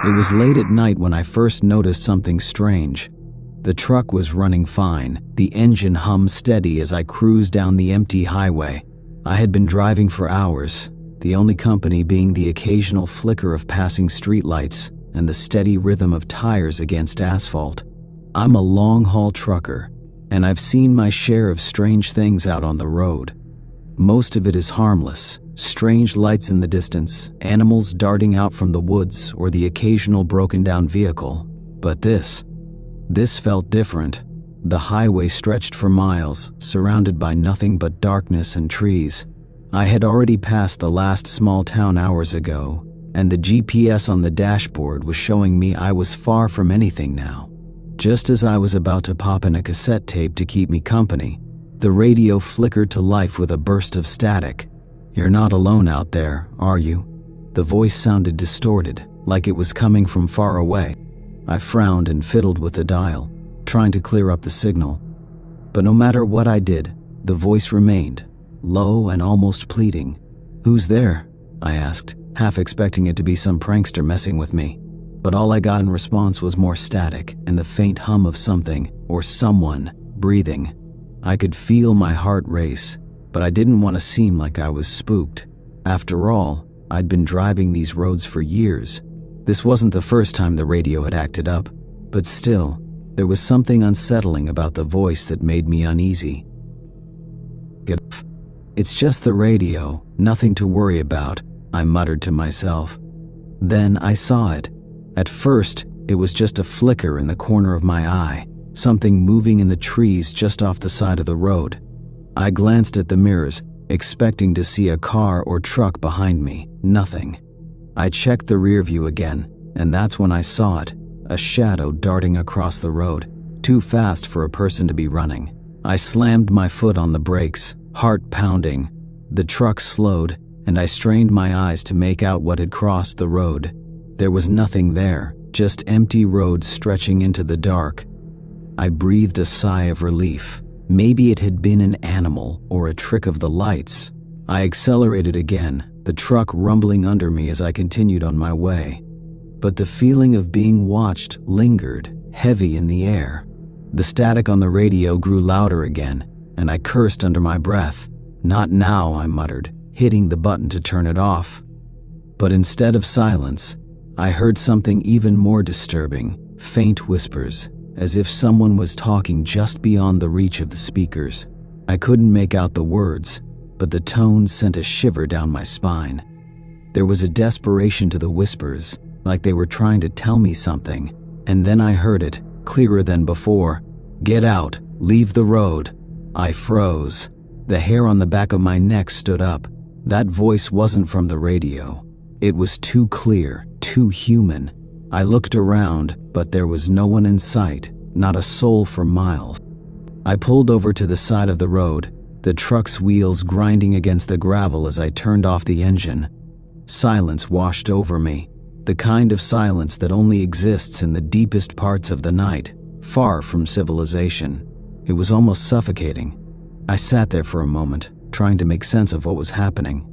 It was late at night when I first noticed something strange. The truck was running fine, the engine hummed steady as I cruised down the empty highway. I had been driving for hours, the only company being the occasional flicker of passing streetlights and the steady rhythm of tires against asphalt. I'm a long-haul trucker, and I've seen my share of strange things out on the road. Most of it is harmless, strange lights in the distance, animals darting out from the woods, or the occasional broken-down vehicle. But this felt different. The highway stretched for miles, surrounded by nothing but darkness and trees. I had already passed the last small town hours ago, and the GPS on the dashboard was showing me I was far from anything now. Just as I was about to pop in a cassette tape to keep me company, the radio flickered to life with a burst of static. "You're not alone out there, are you?" The voice sounded distorted, like it was coming from far away. I frowned and fiddled with the dial, trying to clear up the signal. But no matter what I did, the voice remained, low and almost pleading. "Who's there?" I asked, half expecting it to be some prankster messing with me. But all I got in response was more static and the faint hum of something, or someone, breathing. I could feel my heart race, but I didn't want to seem like I was spooked. After all, I'd been driving these roads for years. This wasn't the first time the radio had acted up, but still, there was something unsettling about the voice that made me uneasy. "Get off. It's just the radio, nothing to worry about," I muttered to myself. Then I saw it. At first, it was just a flicker in the corner of my eye, something moving in the trees just off the side of the road. I glanced at the mirrors, expecting to see a car or truck behind me. Nothing. I checked the rear view again, and that's when I saw it, a shadow darting across the road, too fast for a person to be running. I slammed my foot on the brakes, heart pounding. The truck slowed, and I strained my eyes to make out what had crossed the road. There was nothing there, just empty road stretching into the dark. I breathed a sigh of relief. Maybe it had been an animal or a trick of the lights. I accelerated again, the truck rumbling under me as I continued on my way. But the feeling of being watched lingered, heavy in the air. The static on the radio grew louder again, and I cursed under my breath. "Not now," I muttered, hitting the button to turn it off. But instead of silence, I heard something even more disturbing, faint whispers, as if someone was talking just beyond the reach of the speakers. I couldn't make out the words, but the tone sent a shiver down my spine. There was a desperation to the whispers, like they were trying to tell me something, and then I heard it, clearer than before. "Get out, leave the road." I froze. The hair on the back of my neck stood up. That voice wasn't from the radio. It was too clear, too human. I looked around, but there was no one in sight, not a soul for miles. I pulled over to the side of the road, the truck's wheels grinding against the gravel as I turned off the engine. Silence washed over me, the kind of silence that only exists in the deepest parts of the night, far from civilization. It was almost suffocating. I sat there for a moment, trying to make sense of what was happening.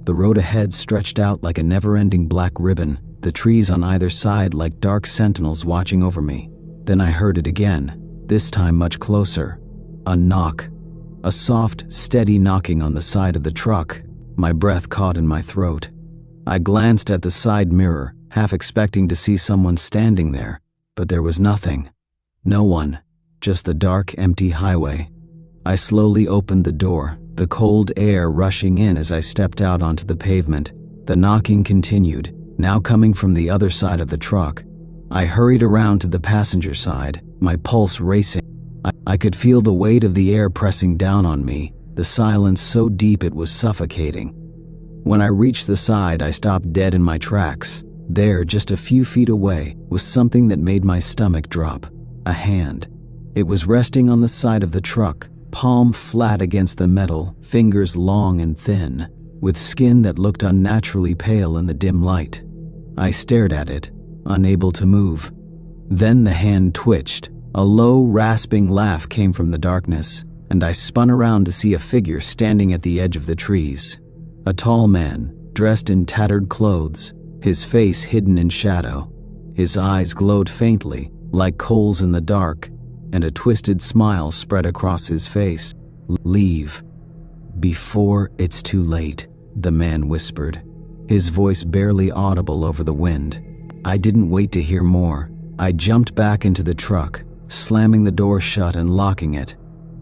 The road ahead stretched out like a never-ending black ribbon, the trees on either side like dark sentinels watching over me. Then I heard it again, this time much closer. A knock. A soft, steady knocking on the side of the truck. My breath caught in my throat. I glanced at the side mirror, half expecting to see someone standing there, but there was nothing. No one, just the dark, empty highway. I slowly opened the door, the cold air rushing in as I stepped out onto the pavement. The knocking continued, now coming from the other side of the truck. I hurried around to the passenger side, my pulse racing. I could feel the weight of the air pressing down on me, the silence so deep it was suffocating. When I reached the side, I stopped dead in my tracks. There, just a few feet away, was something that made my stomach drop. A hand. It was resting on the side of the truck, palm flat against the metal, fingers long and thin, with skin that looked unnaturally pale in the dim light. I stared at it, unable to move. Then the hand twitched. A low, rasping laugh came from the darkness, and I spun around to see a figure standing at the edge of the trees. A tall man, dressed in tattered clothes, his face hidden in shadow. His eyes glowed faintly, like coals in the dark, and a twisted smile spread across his face. "Leave. Before it's too late," the man whispered, his voice barely audible over the wind. I didn't wait to hear more. I jumped back into the truck, slamming the door shut and locking it.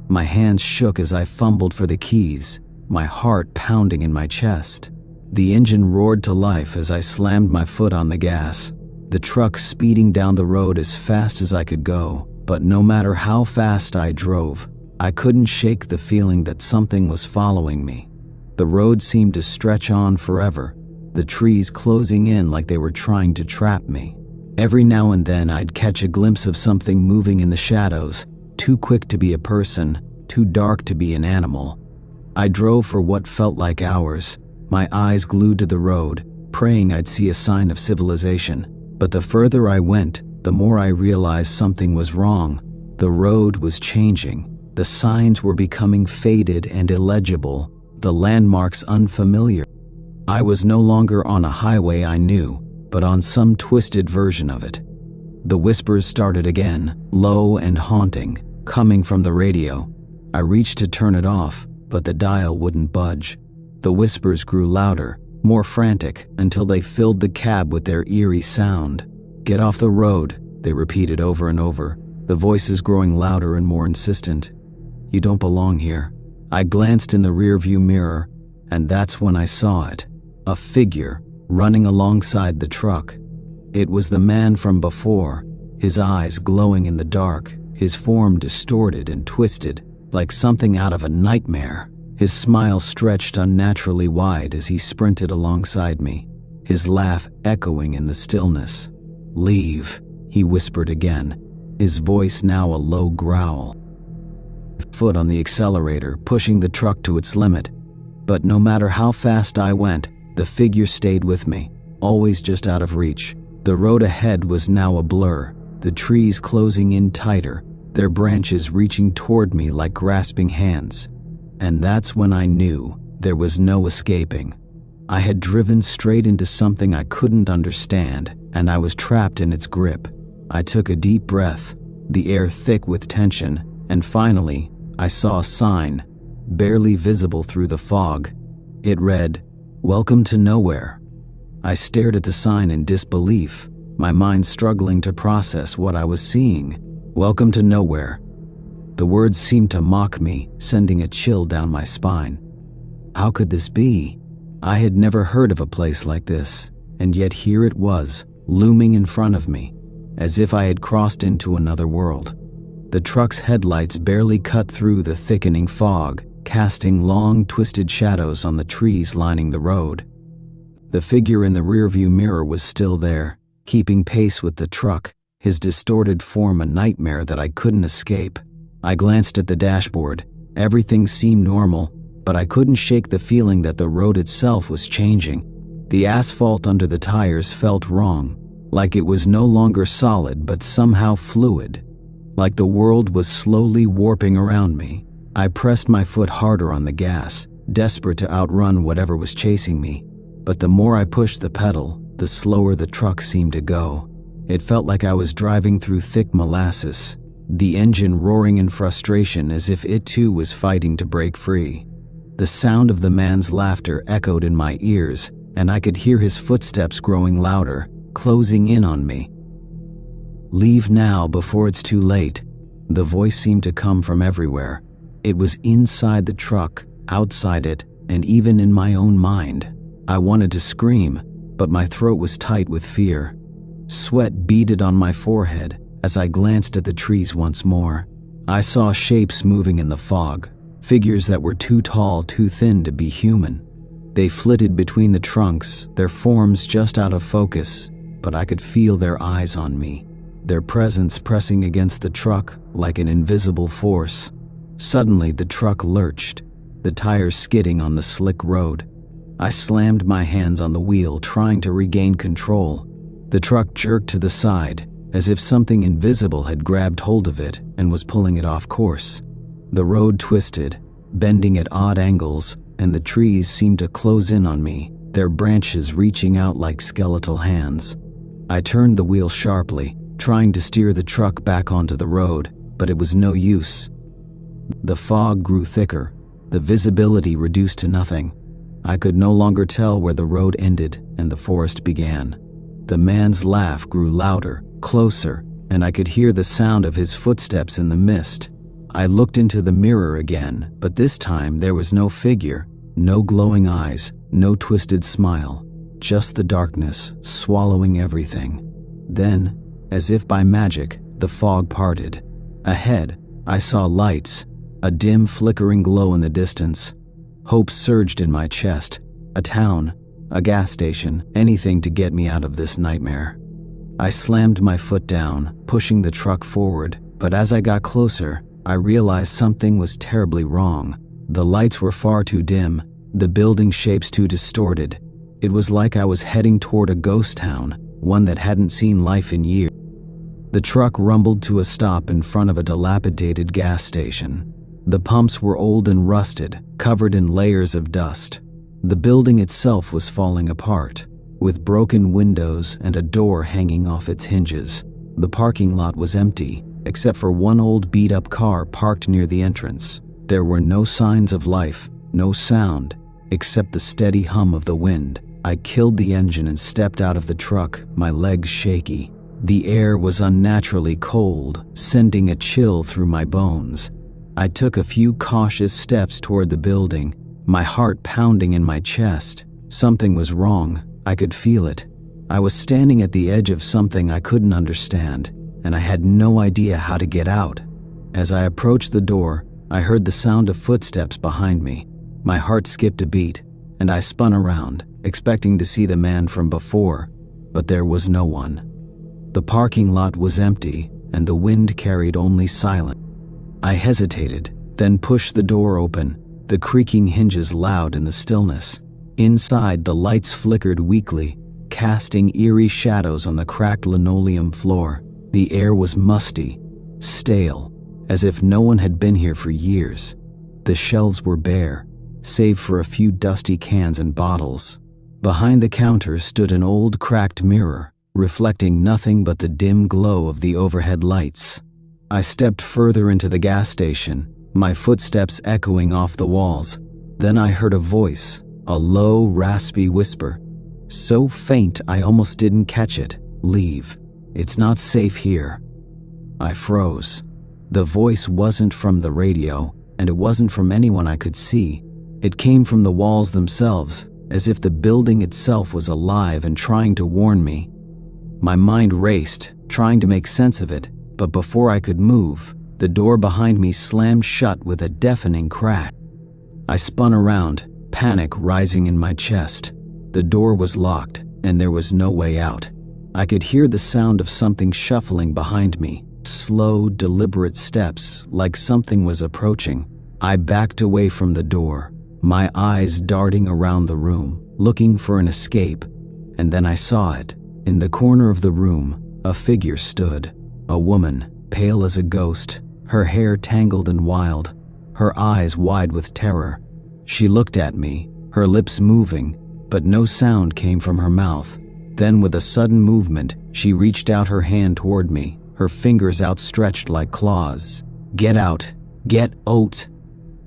My hands shook as I fumbled for the keys, my heart pounding in my chest. The engine roared to life as I slammed my foot on the gas, the truck speeding down the road as fast as I could go. But no matter how fast I drove, I couldn't shake the feeling that something was following me. The road seemed to stretch on forever, the trees closing in like they were trying to trap me. Every now and then I'd catch a glimpse of something moving in the shadows, too quick to be a person, too dark to be an animal. I drove for what felt like hours, my eyes glued to the road, praying I'd see a sign of civilization. But the further I went, the more I realized something was wrong. The road was changing. The signs were becoming faded and illegible, the landmarks unfamiliar. I was no longer on a highway I knew, but on some twisted version of it. The whispers started again, low and haunting, coming from the radio. I reached to turn it off, but the dial wouldn't budge. The whispers grew louder, more frantic, until they filled the cab with their eerie sound. "Get off the road," they repeated over and over, the voices growing louder and more insistent. "You don't belong here." I glanced in the rearview mirror, and that's when I saw it. A figure, running alongside the truck. It was the man from before, his eyes glowing in the dark, his form distorted and twisted, like something out of a nightmare. His smile stretched unnaturally wide as he sprinted alongside me, his laugh echoing in the stillness. "Leave," he whispered again, his voice now a low growl. Foot on the accelerator, pushing the truck to its limit. But no matter how fast I went, the figure stayed with me, always just out of reach. The road ahead was now a blur, the trees closing in tighter, their branches reaching toward me like grasping hands. And that's when I knew there was no escaping. I had driven straight into something I couldn't understand, and I was trapped in its grip. I took a deep breath, the air thick with tension, and finally, I saw a sign, barely visible through the fog. It read, "Welcome to Nowhere." I stared at the sign in disbelief, my mind struggling to process what I was seeing. "Welcome to Nowhere." The words seemed to mock me, sending a chill down my spine. How could this be? I had never heard of a place like this, and yet here it was, looming in front of me, as if I had crossed into another world. The truck's headlights barely cut through the thickening fog, casting long, twisted shadows on the trees lining the road. The figure in the rearview mirror was still there, keeping pace with the truck, his distorted form a nightmare that I couldn't escape. I glanced at the dashboard. Everything seemed normal, but I couldn't shake the feeling that the road itself was changing. The asphalt under the tires felt wrong, like it was no longer solid but somehow fluid, like the world was slowly warping around me. I pressed my foot harder on the gas, desperate to outrun whatever was chasing me, but the more I pushed the pedal, the slower the truck seemed to go. It felt like I was driving through thick molasses, the engine roaring in frustration as if it too was fighting to break free. The sound of the man's laughter echoed in my ears, and I could hear his footsteps growing louder, closing in on me. "Leave now before it's too late." The voice seemed to come from everywhere. It was inside the truck, outside it, and even in my own mind. I wanted to scream, but my throat was tight with fear. Sweat beaded on my forehead as I glanced at the trees once more. I saw shapes moving in the fog, figures that were too tall, too thin to be human. They flitted between the trunks, their forms just out of focus, but I could feel their eyes on me, their presence pressing against the truck like an invisible force. Suddenly, the truck lurched, the tires skidding on the slick road. I slammed my hands on the wheel, trying to regain control. The truck jerked to the side, as if something invisible had grabbed hold of it and was pulling it off course. The road twisted, bending at odd angles, and the trees seemed to close in on me, their branches reaching out like skeletal hands. I turned the wheel sharply, trying to steer the truck back onto the road, but it was no use. The fog grew thicker, the visibility reduced to nothing. I could no longer tell where the road ended and the forest began. The man's laugh grew louder, closer, and I could hear the sound of his footsteps in the mist. I looked into the mirror again, but this time there was no figure, no glowing eyes, no twisted smile, just the darkness swallowing everything. Then, as if by magic, the fog parted. Ahead, I saw lights, a dim flickering glow in the distance. Hope surged in my chest. A town, a gas station, anything to get me out of this nightmare. I slammed my foot down, pushing the truck forward, but as I got closer, I realized something was terribly wrong. The lights were far too dim, the building shapes too distorted. It was like I was heading toward a ghost town, one that hadn't seen life in years. The truck rumbled to a stop in front of a dilapidated gas station. The pumps were old and rusted, covered in layers of dust. The building itself was falling apart, with broken windows and a door hanging off its hinges. The parking lot was empty, except for one old beat-up car parked near the entrance. There were no signs of life, no sound, except the steady hum of the wind. I killed the engine and stepped out of the truck, my legs shaky. The air was unnaturally cold, sending a chill through my bones. I took a few cautious steps toward the building, my heart pounding in my chest. Something was wrong. I could feel it. I was standing at the edge of something I couldn't understand, and I had no idea how to get out. As I approached the door, I heard the sound of footsteps behind me. My heart skipped a beat, and I spun around, expecting to see the man from before, but there was no one. The parking lot was empty, and the wind carried only silence. I hesitated, then pushed the door open, the creaking hinges loud in the stillness. Inside, the lights flickered weakly, casting eerie shadows on the cracked linoleum floor. The air was musty, stale, as if no one had been here for years. The shelves were bare, save for a few dusty cans and bottles. Behind the counter stood an old cracked mirror, reflecting nothing but the dim glow of the overhead lights. I stepped further into the gas station, my footsteps echoing off the walls. Then I heard a voice, a low, raspy whisper. So faint I almost didn't catch it. "Leave. It's not safe here." I froze. The voice wasn't from the radio, and it wasn't from anyone I could see. It came from the walls themselves, as if the building itself was alive and trying to warn me. My mind raced, trying to make sense of it, but before I could move, the door behind me slammed shut with a deafening crash. I spun around, panic rising in my chest. The door was locked, and there was no way out. I could hear the sound of something shuffling behind me, slow, deliberate steps, like something was approaching. I backed away from the door, my eyes darting around the room, looking for an escape, and then I saw it. In the corner of the room, a figure stood, a woman, pale as a ghost, her hair tangled and wild, her eyes wide with terror. She looked at me, her lips moving, but no sound came from her mouth. Then with a sudden movement, she reached out her hand toward me, her fingers outstretched like claws. "Get out. Get out.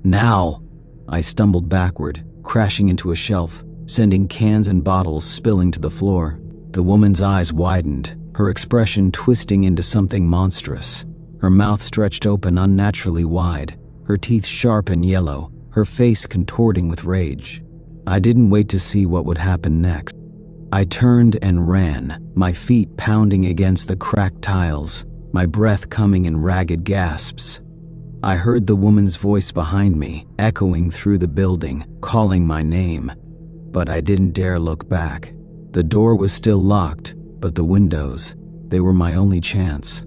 Now." I stumbled backward, crashing into a shelf, sending cans and bottles spilling to the floor. The woman's eyes widened, her expression twisting into something monstrous. Her mouth stretched open unnaturally wide, her teeth sharp and yellow, her face contorting with rage. I didn't wait to see what would happen next. I turned and ran, my feet pounding against the cracked tiles, my breath coming in ragged gasps. I heard the woman's voice behind me, echoing through the building, calling my name. But I didn't dare look back. The door was still locked, but the windows, they were my only chance.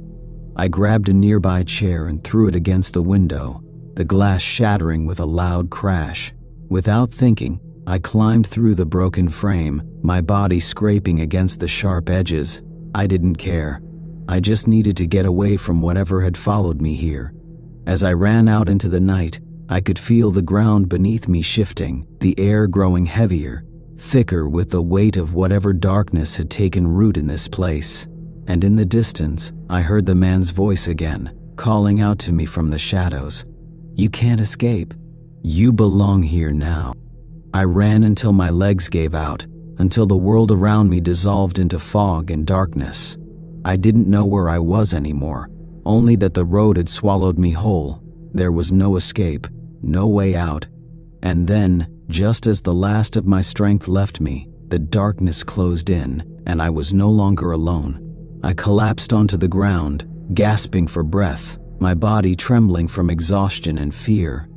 I grabbed a nearby chair and threw it against the window, the glass shattering with a loud crash. Without thinking, I climbed through the broken frame, my body scraping against the sharp edges. I didn't care. I just needed to get away from whatever had followed me here. As I ran out into the night, I could feel the ground beneath me shifting, the air growing heavier, thicker with the weight of whatever darkness had taken root in this place. And in the distance, I heard the man's voice again, calling out to me from the shadows. "You can't escape. You belong here now." I ran until my legs gave out, until the world around me dissolved into fog and darkness. I didn't know where I was anymore, only that the road had swallowed me whole. There was no escape, no way out. And then, just as the last of my strength left me, the darkness closed in, and I was no longer alone. I collapsed onto the ground, gasping for breath, my body trembling from exhaustion and fear.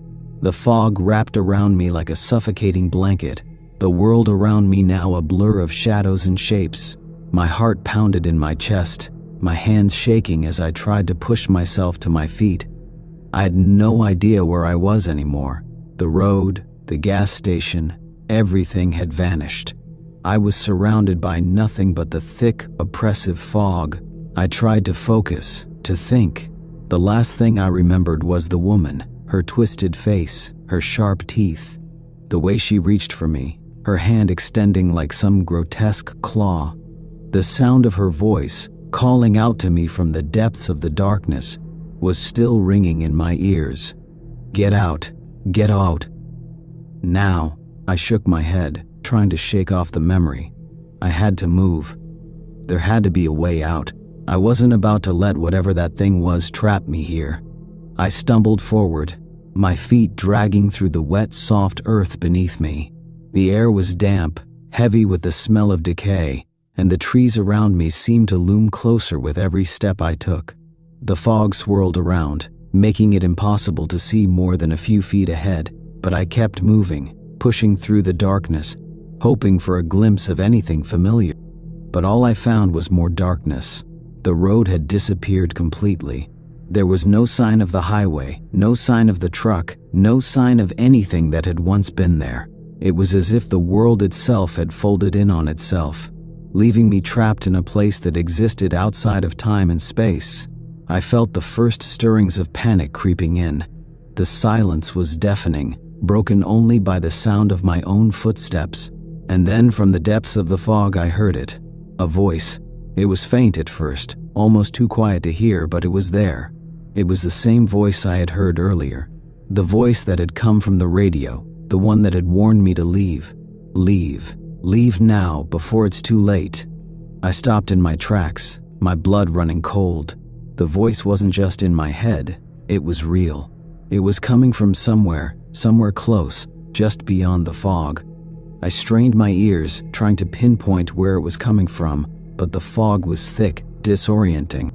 The fog wrapped around me like a suffocating blanket, the world around me now a blur of shadows and shapes. My heart pounded in my chest, my hands shaking as I tried to push myself to my feet. I had no idea where I was anymore. The road, the gas station, everything had vanished. I was surrounded by nothing but the thick, oppressive fog. I tried to focus, to think. The last thing I remembered was the woman, her twisted face, her sharp teeth, the way she reached for me, her hand extending like some grotesque claw. The sound of her voice, calling out to me from the depths of the darkness, was still ringing in my ears. "Get out! Get out!" Now, I shook my head, trying to shake off the memory. I had to move. There had to be a way out. I wasn't about to let whatever that thing was trap me here. I stumbled forward, my feet dragging through the wet, soft earth beneath me. The air was damp, heavy with the smell of decay, and the trees around me seemed to loom closer with every step I took. The fog swirled around, making it impossible to see more than a few feet ahead, but I kept moving, pushing through the darkness, hoping for a glimpse of anything familiar. But all I found was more darkness. The road had disappeared completely. There was no sign of the highway, no sign of the truck, no sign of anything that had once been there. It was as if the world itself had folded in on itself, leaving me trapped in a place that existed outside of time and space. I felt the first stirrings of panic creeping in. The silence was deafening, broken only by the sound of my own footsteps. And then from the depths of the fog I heard it. A voice. It was faint at first, almost too quiet to hear, but it was there. It was the same voice I had heard earlier. The voice that had come from the radio, the one that had warned me to leave. Leave. Leave now, before it's too late. I stopped in my tracks, my blood running cold. The voice wasn't just in my head, it was real. It was coming from somewhere close, just beyond the fog. I strained my ears, trying to pinpoint where it was coming from, but the fog was thick, disorienting.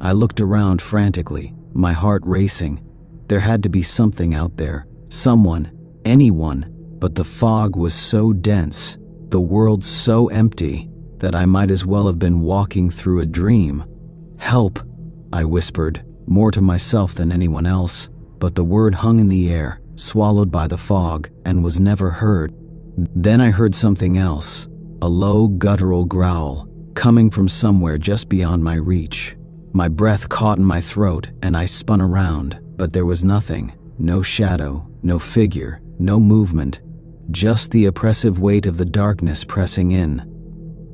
I looked around frantically, my heart racing. There had to be something out there, someone, anyone, but the fog was so dense, the world so empty, that I might as well have been walking through a dream. "Help," I whispered, more to myself than anyone else, but the word hung in the air, swallowed by the fog, and was never heard. Then I heard something else, a low, guttural growl, coming from somewhere just beyond my reach. My breath caught in my throat, and I spun around, but there was nothing. No shadow, no figure, no movement, just the oppressive weight of the darkness pressing in.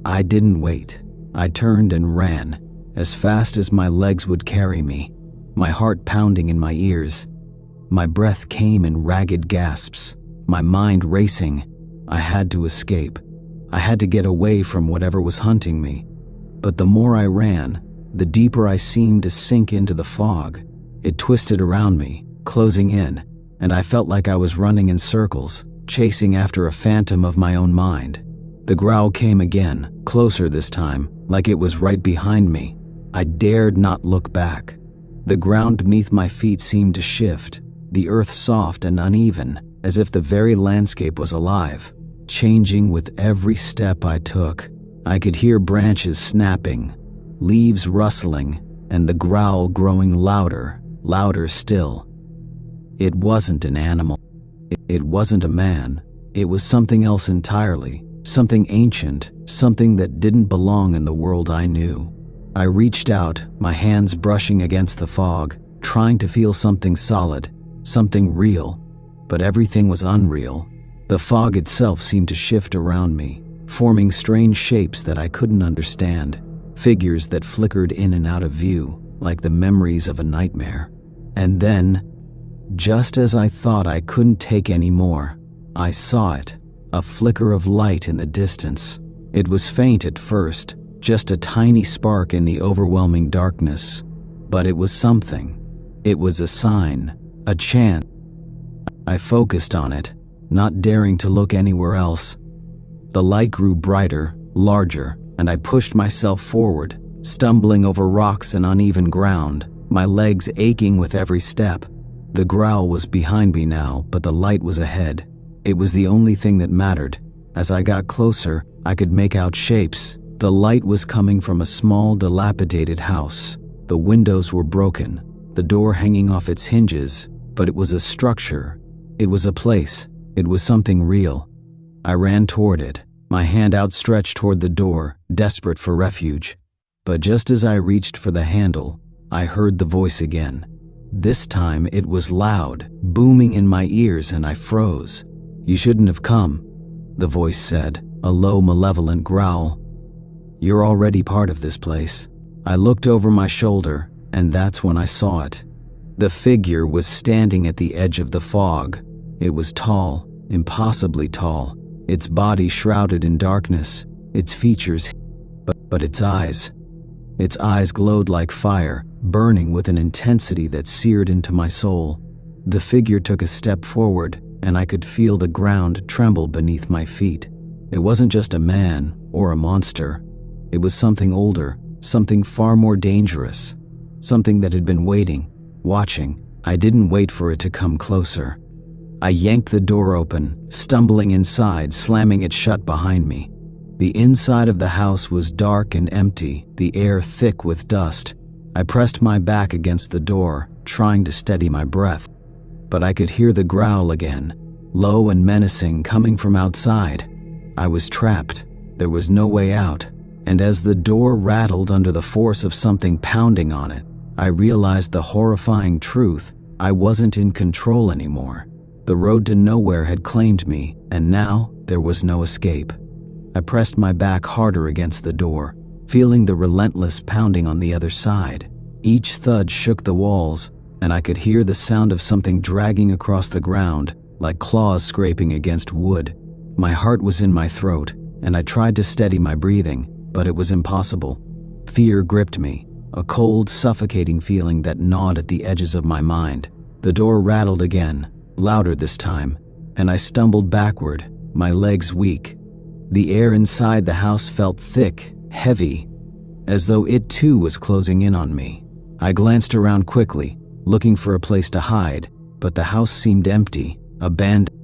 I didn't wait. I turned and ran, as fast as my legs would carry me, my heart pounding in my ears. My breath came in ragged gasps, my mind racing. I had to escape. I had to get away from whatever was hunting me. But the more I ran, the deeper I seemed to sink into the fog. It twisted around me, closing in, and I felt like I was running in circles, chasing after a phantom of my own mind. The growl came again, closer this time, like it was right behind me. I dared not look back. The ground beneath my feet seemed to shift, the earth soft and uneven, as if the very landscape was alive, changing with every step I took. I could hear branches snapping, leaves rustling, and the growl growing louder, louder still. It wasn't an animal. It wasn't a man. It was something else entirely, something ancient, something that didn't belong in the world I knew. I reached out, my hands brushing against the fog, trying to feel something solid, something real, but everything was unreal. The fog itself seemed to shift around me, forming strange shapes that I couldn't understand, figures that flickered in and out of view, like the memories of a nightmare. And then, just as I thought I couldn't take any more, I saw it, a flicker of light in the distance. It was faint at first, just a tiny spark in the overwhelming darkness, but it was something. It was a sign, a chance. I focused on it, not daring to look anywhere else. The light grew brighter, larger, and I pushed myself forward, stumbling over rocks and uneven ground, my legs aching with every step. The growl was behind me now, but the light was ahead. It was the only thing that mattered. As I got closer, I could make out shapes. The light was coming from a small, dilapidated house. The windows were broken, the door hanging off its hinges, but it was a structure. It was a place. It was something real. I ran toward it, my hand outstretched toward the door, desperate for refuge. But just as I reached for the handle, I heard the voice again. This time it was loud, booming in my ears, and I froze. "You shouldn't have come," the voice said, a low, malevolent growl. "You're already part of this place." I looked over my shoulder, and that's when I saw it. The figure was standing at the edge of the fog. It was tall, impossibly tall, its body shrouded in darkness, its features, but its eyes glowed like fire, burning with an intensity that seared into my soul. The figure took a step forward, and I could feel the ground tremble beneath my feet. It wasn't just a man or a monster. It was something older, something far more dangerous, something that had been waiting, watching. I didn't wait for it to come closer. I yanked the door open, stumbling inside, slamming it shut behind me. The inside of the house was dark and empty, the air thick with dust. I pressed my back against the door, trying to steady my breath. But I could hear the growl again, low and menacing, coming from outside. I was trapped. There was no way out. And as the door rattled under the force of something pounding on it, I realized the horrifying truth. I wasn't in control anymore. The road to nowhere had claimed me, and now there was no escape. I pressed my back harder against the door, feeling the relentless pounding on the other side. Each thud shook the walls, and I could hear the sound of something dragging across the ground, like claws scraping against wood. My heart was in my throat, and I tried to steady my breathing, but it was impossible. Fear gripped me, a cold, suffocating feeling that gnawed at the edges of my mind. The door rattled again, louder this time, and I stumbled backward, my legs weak. The air inside the house felt thick, heavy, as though it too was closing in on me. I glanced around quickly, looking for a place to hide, but the house seemed empty, abandoned.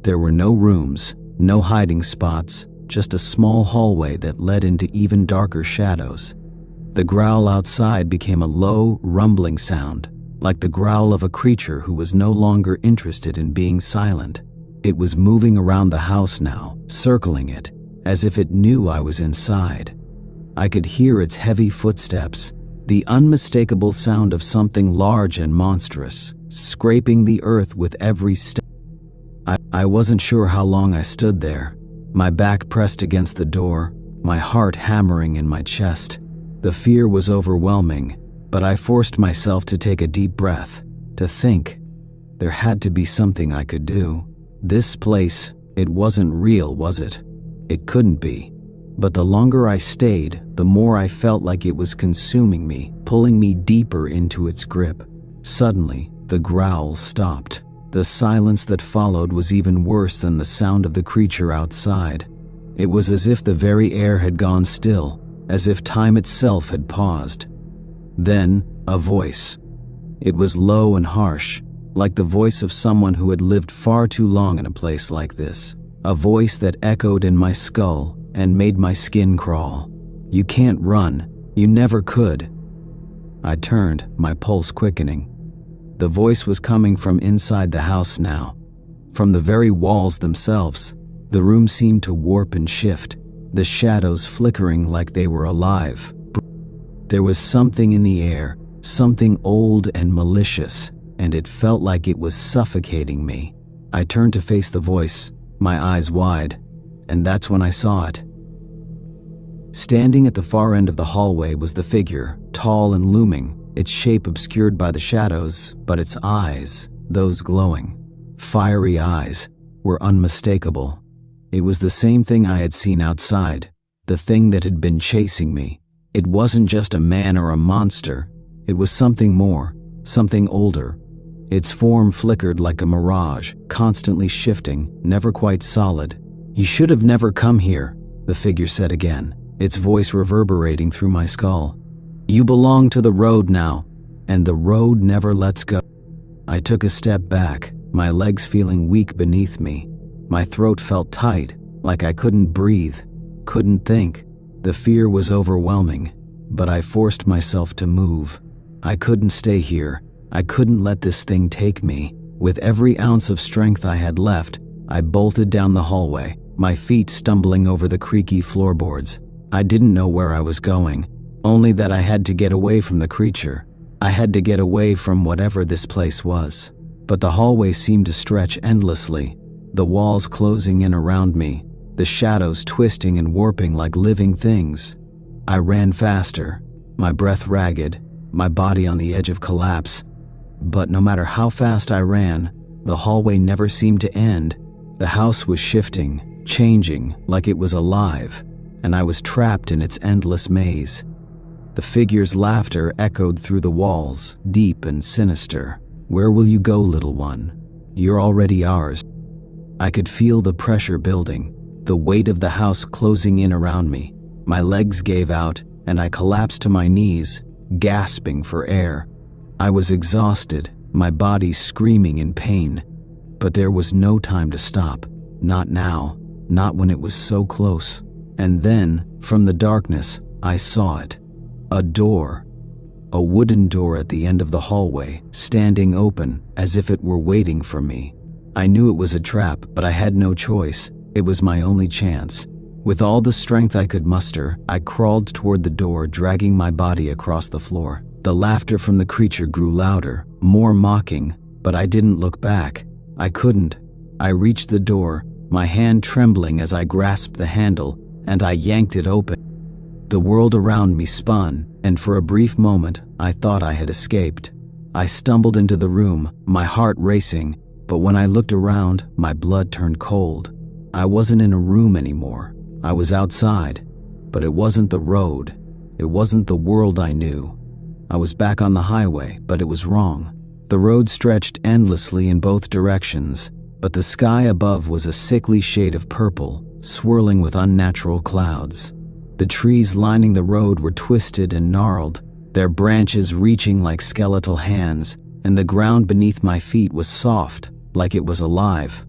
There were no rooms, no hiding spots, just a small hallway that led into even darker shadows. The growl outside became a low, rumbling sound, like the growl of a creature who was no longer interested in being silent. It was moving around the house now, circling it, as if it knew I was inside. I could hear its heavy footsteps, the unmistakable sound of something large and monstrous, scraping the earth with every step. I wasn't sure how long I stood there, my back pressed against the door, my heart hammering in my chest. The fear was overwhelming, but I forced myself to take a deep breath, to think. There had to be something I could do. This place, it wasn't real, was it? It couldn't be. But the longer I stayed, the more I felt like it was consuming me, pulling me deeper into its grip. Suddenly, the growl stopped. The silence that followed was even worse than the sound of the creature outside. It was as if the very air had gone still, as if time itself had paused. Then, a voice. It was low and harsh, like the voice of someone who had lived far too long in a place like this. A voice that echoed in my skull and made my skin crawl. "You can't run. You never could." I turned, my pulse quickening. The voice was coming from inside the house now, from the very walls themselves. The room seemed to warp and shift, the shadows flickering like they were alive. There was something in the air, something old and malicious, and it felt like it was suffocating me. I turned to face the voice, my eyes wide, and that's when I saw it. Standing at the far end of the hallway was the figure, tall and looming, its shape obscured by the shadows, but its eyes, those glowing, fiery eyes, were unmistakable. It was the same thing I had seen outside, the thing that had been chasing me. It wasn't just a man or a monster, it was something more, something older. Its form flickered like a mirage, constantly shifting, never quite solid. "You should have never come here," the figure said again, its voice reverberating through my skull. "You belong to the road now, and the road never lets go." I took a step back, my legs feeling weak beneath me. My throat felt tight, like I couldn't breathe, couldn't think. The fear was overwhelming, but I forced myself to move. I couldn't stay here. I couldn't let this thing take me. With every ounce of strength I had left, I bolted down the hallway, my feet stumbling over the creaky floorboards. I didn't know where I was going, only that I had to get away from the creature. I had to get away from whatever this place was. But the hallway seemed to stretch endlessly, the walls closing in around me, the shadows twisting and warping like living things. I ran faster, my breath ragged, my body on the edge of collapse. But no matter how fast I ran, the hallway never seemed to end. The house was shifting, changing, like it was alive, and I was trapped in its endless maze. The figure's laughter echoed through the walls, deep and sinister. "Where will you go, little one? You're already ours." I could feel the pressure building, the weight of the house closing in around me. My legs gave out, and I collapsed to my knees, gasping for air. I was exhausted, my body screaming in pain. But there was no time to stop. Not now, not when it was so close. And then, from the darkness, I saw it. A door. A wooden door at the end of the hallway, standing open, as if it were waiting for me. I knew it was a trap, but I had no choice. It was my only chance. With all the strength I could muster, I crawled toward the door, dragging my body across the floor. The laughter from the creature grew louder, more mocking, but I didn't look back. I couldn't. I reached the door, my hand trembling as I grasped the handle, and I yanked it open. The world around me spun, and for a brief moment, I thought I had escaped. I stumbled into the room, my heart racing, but when I looked around, my blood turned cold. I wasn't in a room anymore. I was outside, but it wasn't the road. It wasn't the world I knew. I was back on the highway, but it was wrong. The road stretched endlessly in both directions, but the sky above was a sickly shade of purple, swirling with unnatural clouds. The trees lining the road were twisted and gnarled, their branches reaching like skeletal hands, and the ground beneath my feet was soft, like it was alive.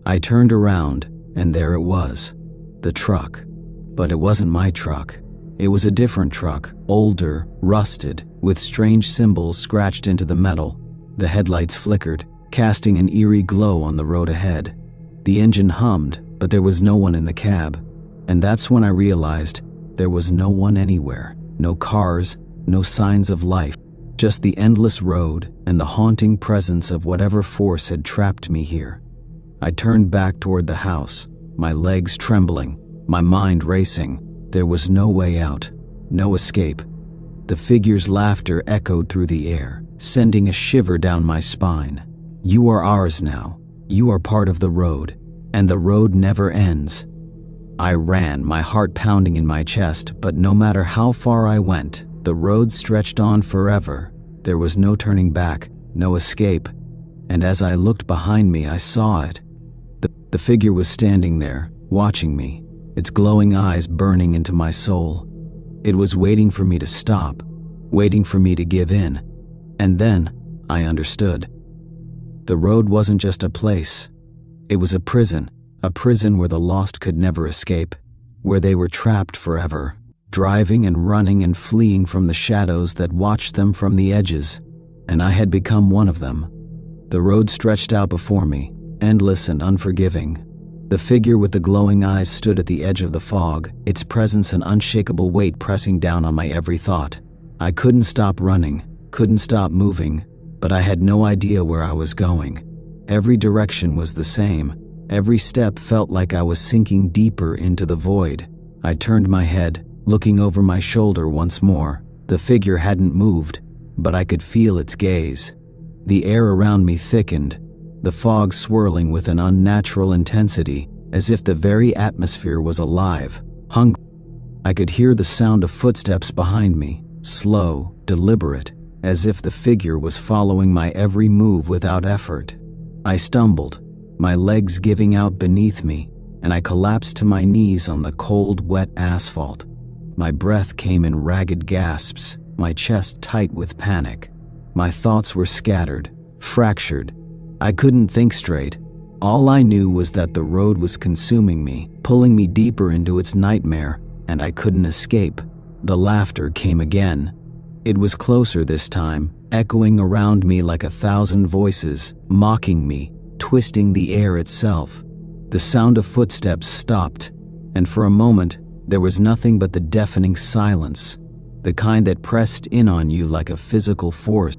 I turned around, and there it was, the truck. But it wasn't my truck. It was a different truck, older, rusted, with strange symbols scratched into the metal. The headlights flickered, casting an eerie glow on the road ahead. The engine hummed, but there was no one in the cab. And that's when I realized there was no one anywhere. No cars, no signs of life. Just the endless road and the haunting presence of whatever force had trapped me here. I turned back toward the house, my legs trembling, my mind racing. There was no way out, no escape. The figure's laughter echoed through the air, sending a shiver down my spine. "You are ours now. You are part of the road, and the road never ends." I ran, my heart pounding in my chest, but no matter how far I went, the road stretched on forever. There was no turning back, no escape. And as I looked behind me, I saw it. The figure was standing there, watching me, its glowing eyes burning into my soul. It was waiting for me to stop, waiting for me to give in. And then I understood. The road wasn't just a place. It was a prison where the lost could never escape, where they were trapped forever, driving and running and fleeing from the shadows that watched them from the edges. And I had become one of them. The road stretched out before me, endless and unforgiving. The figure with the glowing eyes stood at the edge of the fog, its presence an unshakable weight pressing down on my every thought. I couldn't stop running, couldn't stop moving, but I had no idea where I was going. Every direction was the same, Every step felt like I was sinking deeper into the void. I turned my head, looking over my shoulder once more. The figure hadn't moved, but I could feel its gaze. The air around me thickened, the fog swirling with an unnatural intensity, as if the very atmosphere was alive, hungry. I could hear the sound of footsteps behind me, slow, deliberate, as if the figure was following my every move without effort. I stumbled, my legs giving out beneath me, and I collapsed to my knees on the cold, wet asphalt. My breath came in ragged gasps, my chest tight with panic. My thoughts were scattered, fractured. I couldn't think straight. All I knew was that the road was consuming me, pulling me deeper into its nightmare, and I couldn't escape. The laughter came again. It was closer this time, echoing around me like 1,000 voices, mocking me, twisting the air itself. The sound of footsteps stopped, and for a moment, there was nothing but the deafening silence, the kind that pressed in on you like a physical force.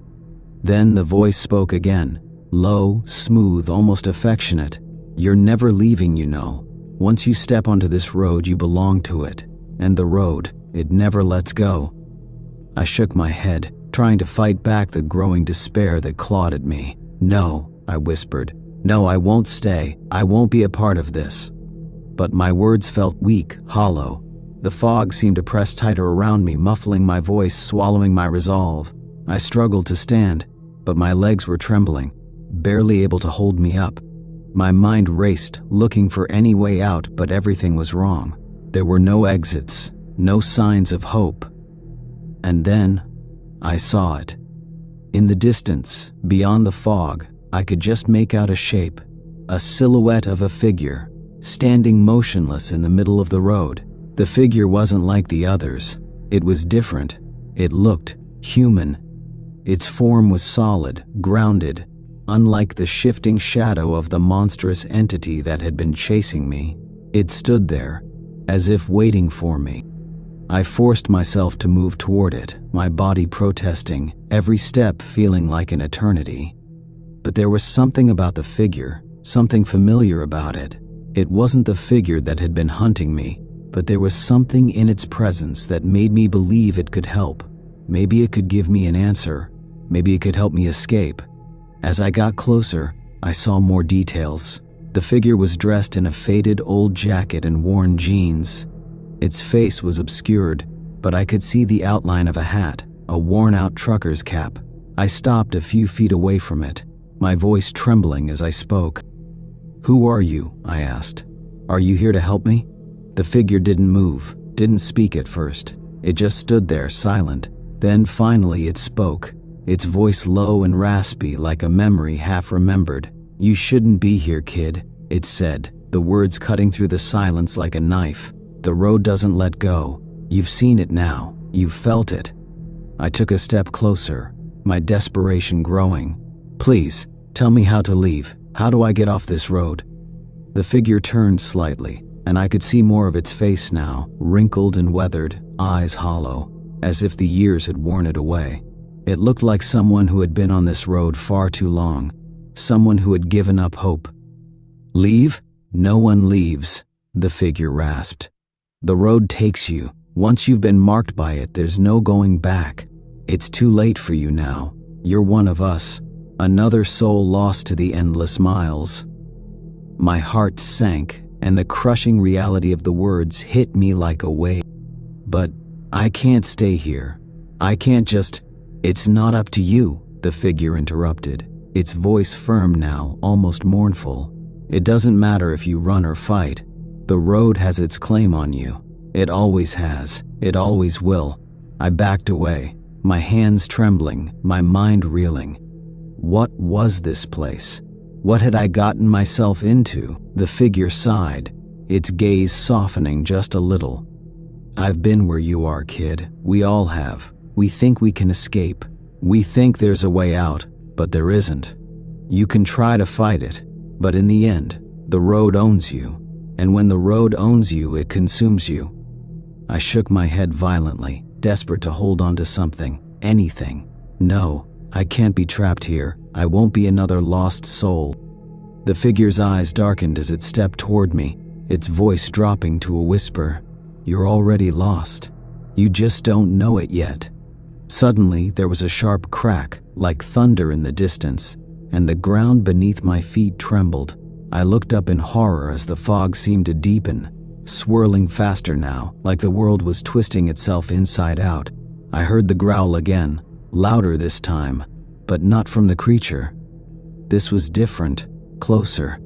Then the voice spoke again, low, smooth, almost affectionate. "You're never leaving, you know. Once you step onto this road, you belong to it. And the road, it never lets go." I shook my head, trying to fight back the growing despair that clawed at me. "No," I whispered. "No, I won't stay. I won't be a part of this." But my words felt weak, hollow. The fog seemed to press tighter around me, muffling my voice, swallowing my resolve. I struggled to stand, but my legs were trembling, barely able to hold me up. My mind raced, looking for any way out, but everything was wrong. There were no exits, no signs of hope. And then, I saw it. In the distance, beyond the fog, I could just make out a shape, a silhouette of a figure, standing motionless in the middle of the road. The figure wasn't like the others. It was different. It looked human. Its form was solid, grounded, unlike the shifting shadow of the monstrous entity that had been chasing me. It stood there, as if waiting for me. I forced myself to move toward it, my body protesting, every step feeling like an eternity. But there was something about the figure, something familiar about it. It wasn't the figure that had been hunting me, but there was something in its presence that made me believe it could help. Maybe it could give me an answer. Maybe it could help me escape. As I got closer, I saw more details. The figure was dressed in a faded old jacket and worn jeans. Its face was obscured, but I could see the outline of a hat, a worn-out trucker's cap. I stopped a few feet away from it, my voice trembling as I spoke. "Who are you?" I asked. "Are you here to help me?" The figure didn't move, didn't speak at first. It just stood there, silent. Then finally it spoke, its voice low and raspy like a memory half remembered. "You shouldn't be here, kid," it said, the words cutting through the silence like a knife. "The road doesn't let go. You've seen it now. You've felt it." I took a step closer, my desperation growing. "Please, tell me how to leave. How do I get off this road?" The figure turned slightly, and I could see more of its face now, wrinkled and weathered, eyes hollow, as if the years had worn it away. It looked like someone who had been on this road far too long, someone who had given up hope. "Leave? No one leaves," the figure rasped. "The road takes you. Once you've been marked by it, there's no going back. It's too late for you now. You're one of us, another soul lost to the endless miles." My heart sank, and the crushing reality of the words hit me like a wave. "But I can't stay here. I can't just—" "It's not up to you," the figure interrupted, its voice firm now, almost mournful. "It doesn't matter if you run or fight. The road has its claim on you. It always has. It always will." I backed away, my hands trembling, my mind reeling. What was this place? What had I gotten myself into? The figure sighed, its gaze softening just a little. "I've been where you are, kid. We all have. We think we can escape. We think there's a way out, but there isn't. You can try to fight it, but in the end, the road owns you. And when the road owns you, it consumes you." I shook my head violently, desperate to hold on to something, anything. "No, I can't be trapped here. I won't be another lost soul." The figure's eyes darkened as it stepped toward me, its voice dropping to a whisper. "You're already lost. You just don't know it yet." Suddenly, there was a sharp crack, like thunder in the distance, and the ground beneath my feet trembled. I looked up in horror as the fog seemed to deepen, swirling faster now, like the world was twisting itself inside out. I heard the growl again, louder this time, but not from the creature. This was different, closer,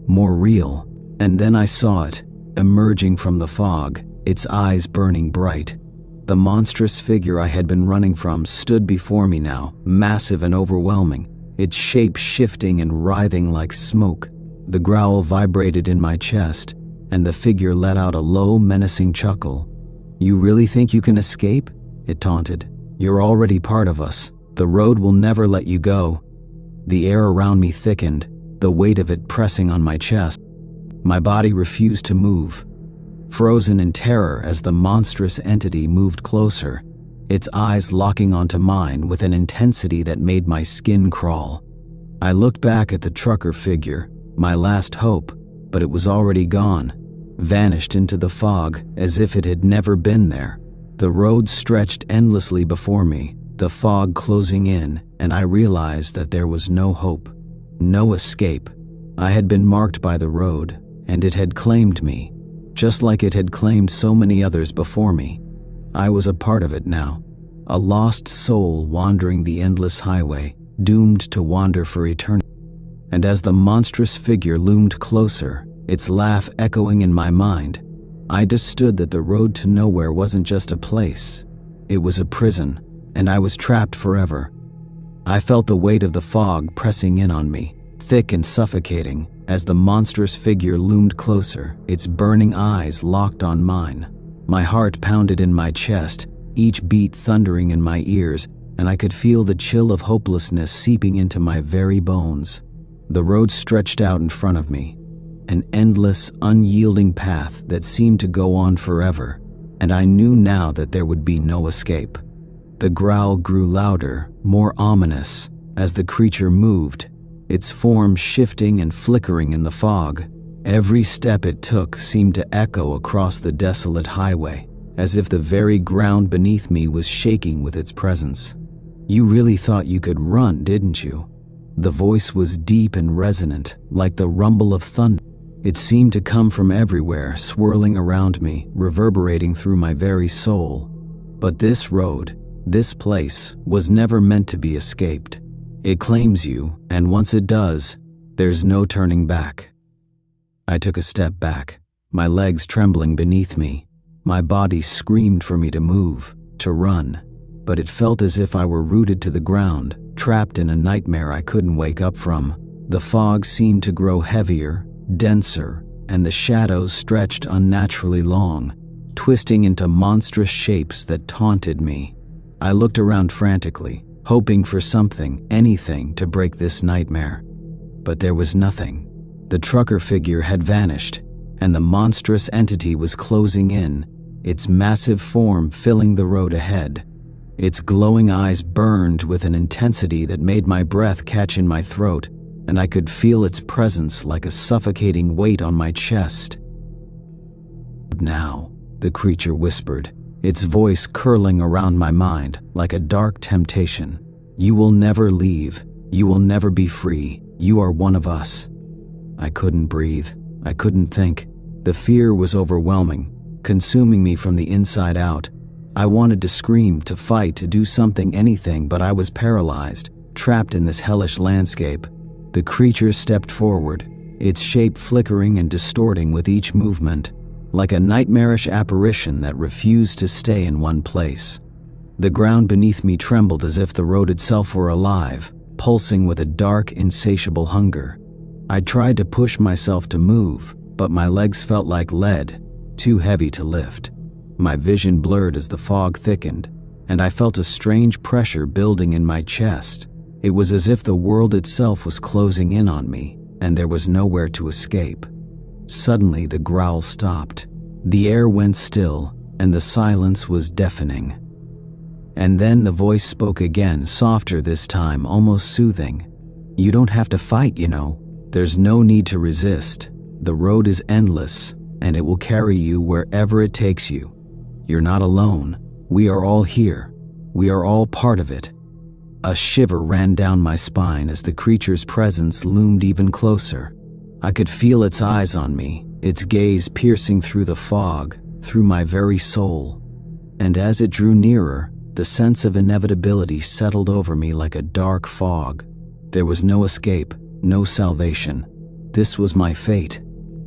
more real. And then I saw it, emerging from the fog, its eyes burning bright. The monstrous figure I had been running from stood before me now, massive and overwhelming, its shape shifting and writhing like smoke. The growl vibrated in my chest, and the figure let out a low, menacing chuckle. "You really think you can escape?" it taunted. "You're already part of us. The road will never let you go." The air around me thickened, the weight of it pressing on my chest. My body refused to move, frozen in terror as the monstrous entity moved closer, its eyes locking onto mine with an intensity that made my skin crawl. I looked back at the trucker figure, my last hope, but it was already gone, vanished into the fog as if it had never been there. The road stretched endlessly before me, the fog closing in, and I realized that there was no hope, no escape. I had been marked by the road, and it had claimed me, just like it had claimed so many others before me. I was a part of it now, a lost soul wandering the endless highway, doomed to wander for eternity. And as the monstrous figure loomed closer, its laugh echoing in my mind, I understood that the road to nowhere wasn't just a place. It was a prison, and I was trapped forever. I felt the weight of the fog pressing in on me, thick and suffocating, as the monstrous figure loomed closer, its burning eyes locked on mine. My heart pounded in my chest, each beat thundering in my ears, and I could feel the chill of hopelessness seeping into my very bones. The road stretched out in front of me, an endless, unyielding path that seemed to go on forever, and I knew now that there would be no escape. The growl grew louder, more ominous, as the creature moved, its form shifting and flickering in the fog. Every step it took seemed to echo across the desolate highway, as if the very ground beneath me was shaking with its presence. "You really thought you could run, didn't you?" The voice was deep and resonant, like the rumble of thunder. It seemed to come from everywhere, swirling around me, reverberating through my very soul. But this road, this place, was never meant to be escaped. It claims you, and once it does, there's no turning back. I took a step back, my legs trembling beneath me. My body screamed for me to move, to run, but it felt as if I were rooted to the ground, trapped in a nightmare I couldn't wake up from. The fog seemed to grow heavier, denser, and the shadows stretched unnaturally long, twisting into monstrous shapes that taunted me. I looked around frantically, hoping for something, anything, to break this nightmare. But there was nothing. The trucker figure had vanished, and the monstrous entity was closing in, its massive form filling the road ahead. Its glowing eyes burned with an intensity that made my breath catch in my throat, and I could feel its presence like a suffocating weight on my chest. "Now," the creature whispered, its voice curling around my mind like a dark temptation. "You will never leave. You will never be free. You are one of us." I couldn't breathe. I couldn't think. The fear was overwhelming, consuming me from the inside out. I wanted to scream, to fight, to do something, anything, but I was paralyzed, trapped in this hellish landscape. The creature stepped forward, its shape flickering and distorting with each movement, like a nightmarish apparition that refused to stay in one place. The ground beneath me trembled as if the road itself were alive, pulsing with a dark, insatiable hunger. I tried to push myself to move, but my legs felt like lead, too heavy to lift. My vision blurred as the fog thickened, and I felt a strange pressure building in my chest. It was as if the world itself was closing in on me, and there was nowhere to escape. Suddenly, the growl stopped. The air went still, and the silence was deafening. And then the voice spoke again, softer this time, almost soothing. "You don't have to fight, you know. There's no need to resist. The road is endless, and it will carry you wherever it takes you. You're not alone. We are all here. We are all part of it. A shiver ran down my spine as the creature's presence loomed even closer. I could feel its eyes on me, its gaze piercing through the fog, through my very soul. And as it drew nearer, the sense of inevitability settled over me like a dark fog. There was no escape, no salvation. This was my fate.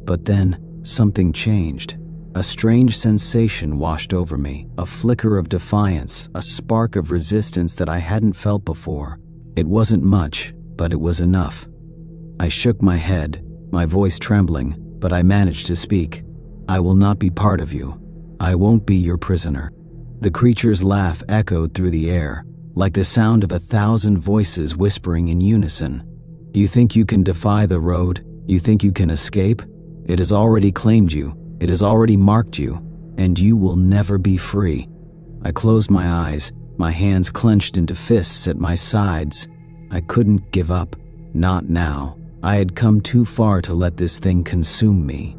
But then, something changed. A strange sensation washed over me, a flicker of defiance, a spark of resistance that I hadn't felt before. It wasn't much, but it was enough. I shook my head, my voice trembling, but I managed to speak. I will not be part of you. I won't be your prisoner. The creature's laugh echoed through the air, like the sound of 1,000 voices whispering in unison. You think you can defy the road? You think you can escape? It has already claimed you. It has already marked you, and you will never be free. I closed my eyes, my hands clenched into fists at my sides. I couldn't give up. Not now. I had come too far to let this thing consume me.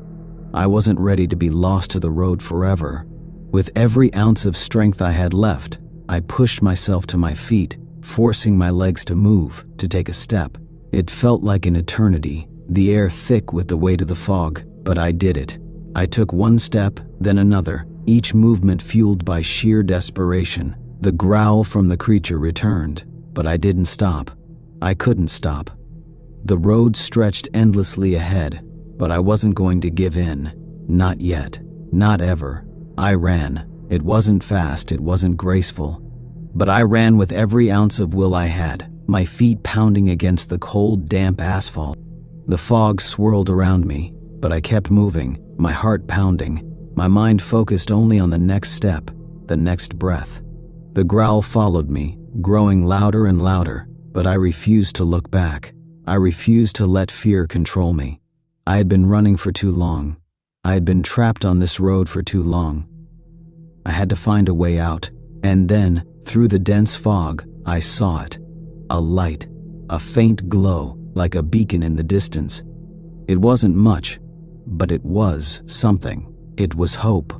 I wasn't ready to be lost to the road forever. With every ounce of strength I had left, I pushed myself to my feet, forcing my legs to move, to take a step. It felt like an eternity, the air thick with the weight of the fog, but I did it. I took one step, then another, each movement fueled by sheer desperation. The growl from the creature returned, but I didn't stop. I couldn't stop. The road stretched endlessly ahead, but I wasn't going to give in. Not yet. Not ever. I ran. It wasn't fast, it wasn't graceful. But I ran with every ounce of will I had, my feet pounding against the cold, damp asphalt. The fog swirled around me, but I kept moving, my heart pounding, my mind focused only on the next step, the next breath. The growl followed me, growing louder and louder, but I refused to look back. I refused to let fear control me. I had been running for too long. I had been trapped on this road for too long. I had to find a way out, and then, through the dense fog, I saw it. A light, a faint glow, like a beacon in the distance. It wasn't much, but it was something. It was hope.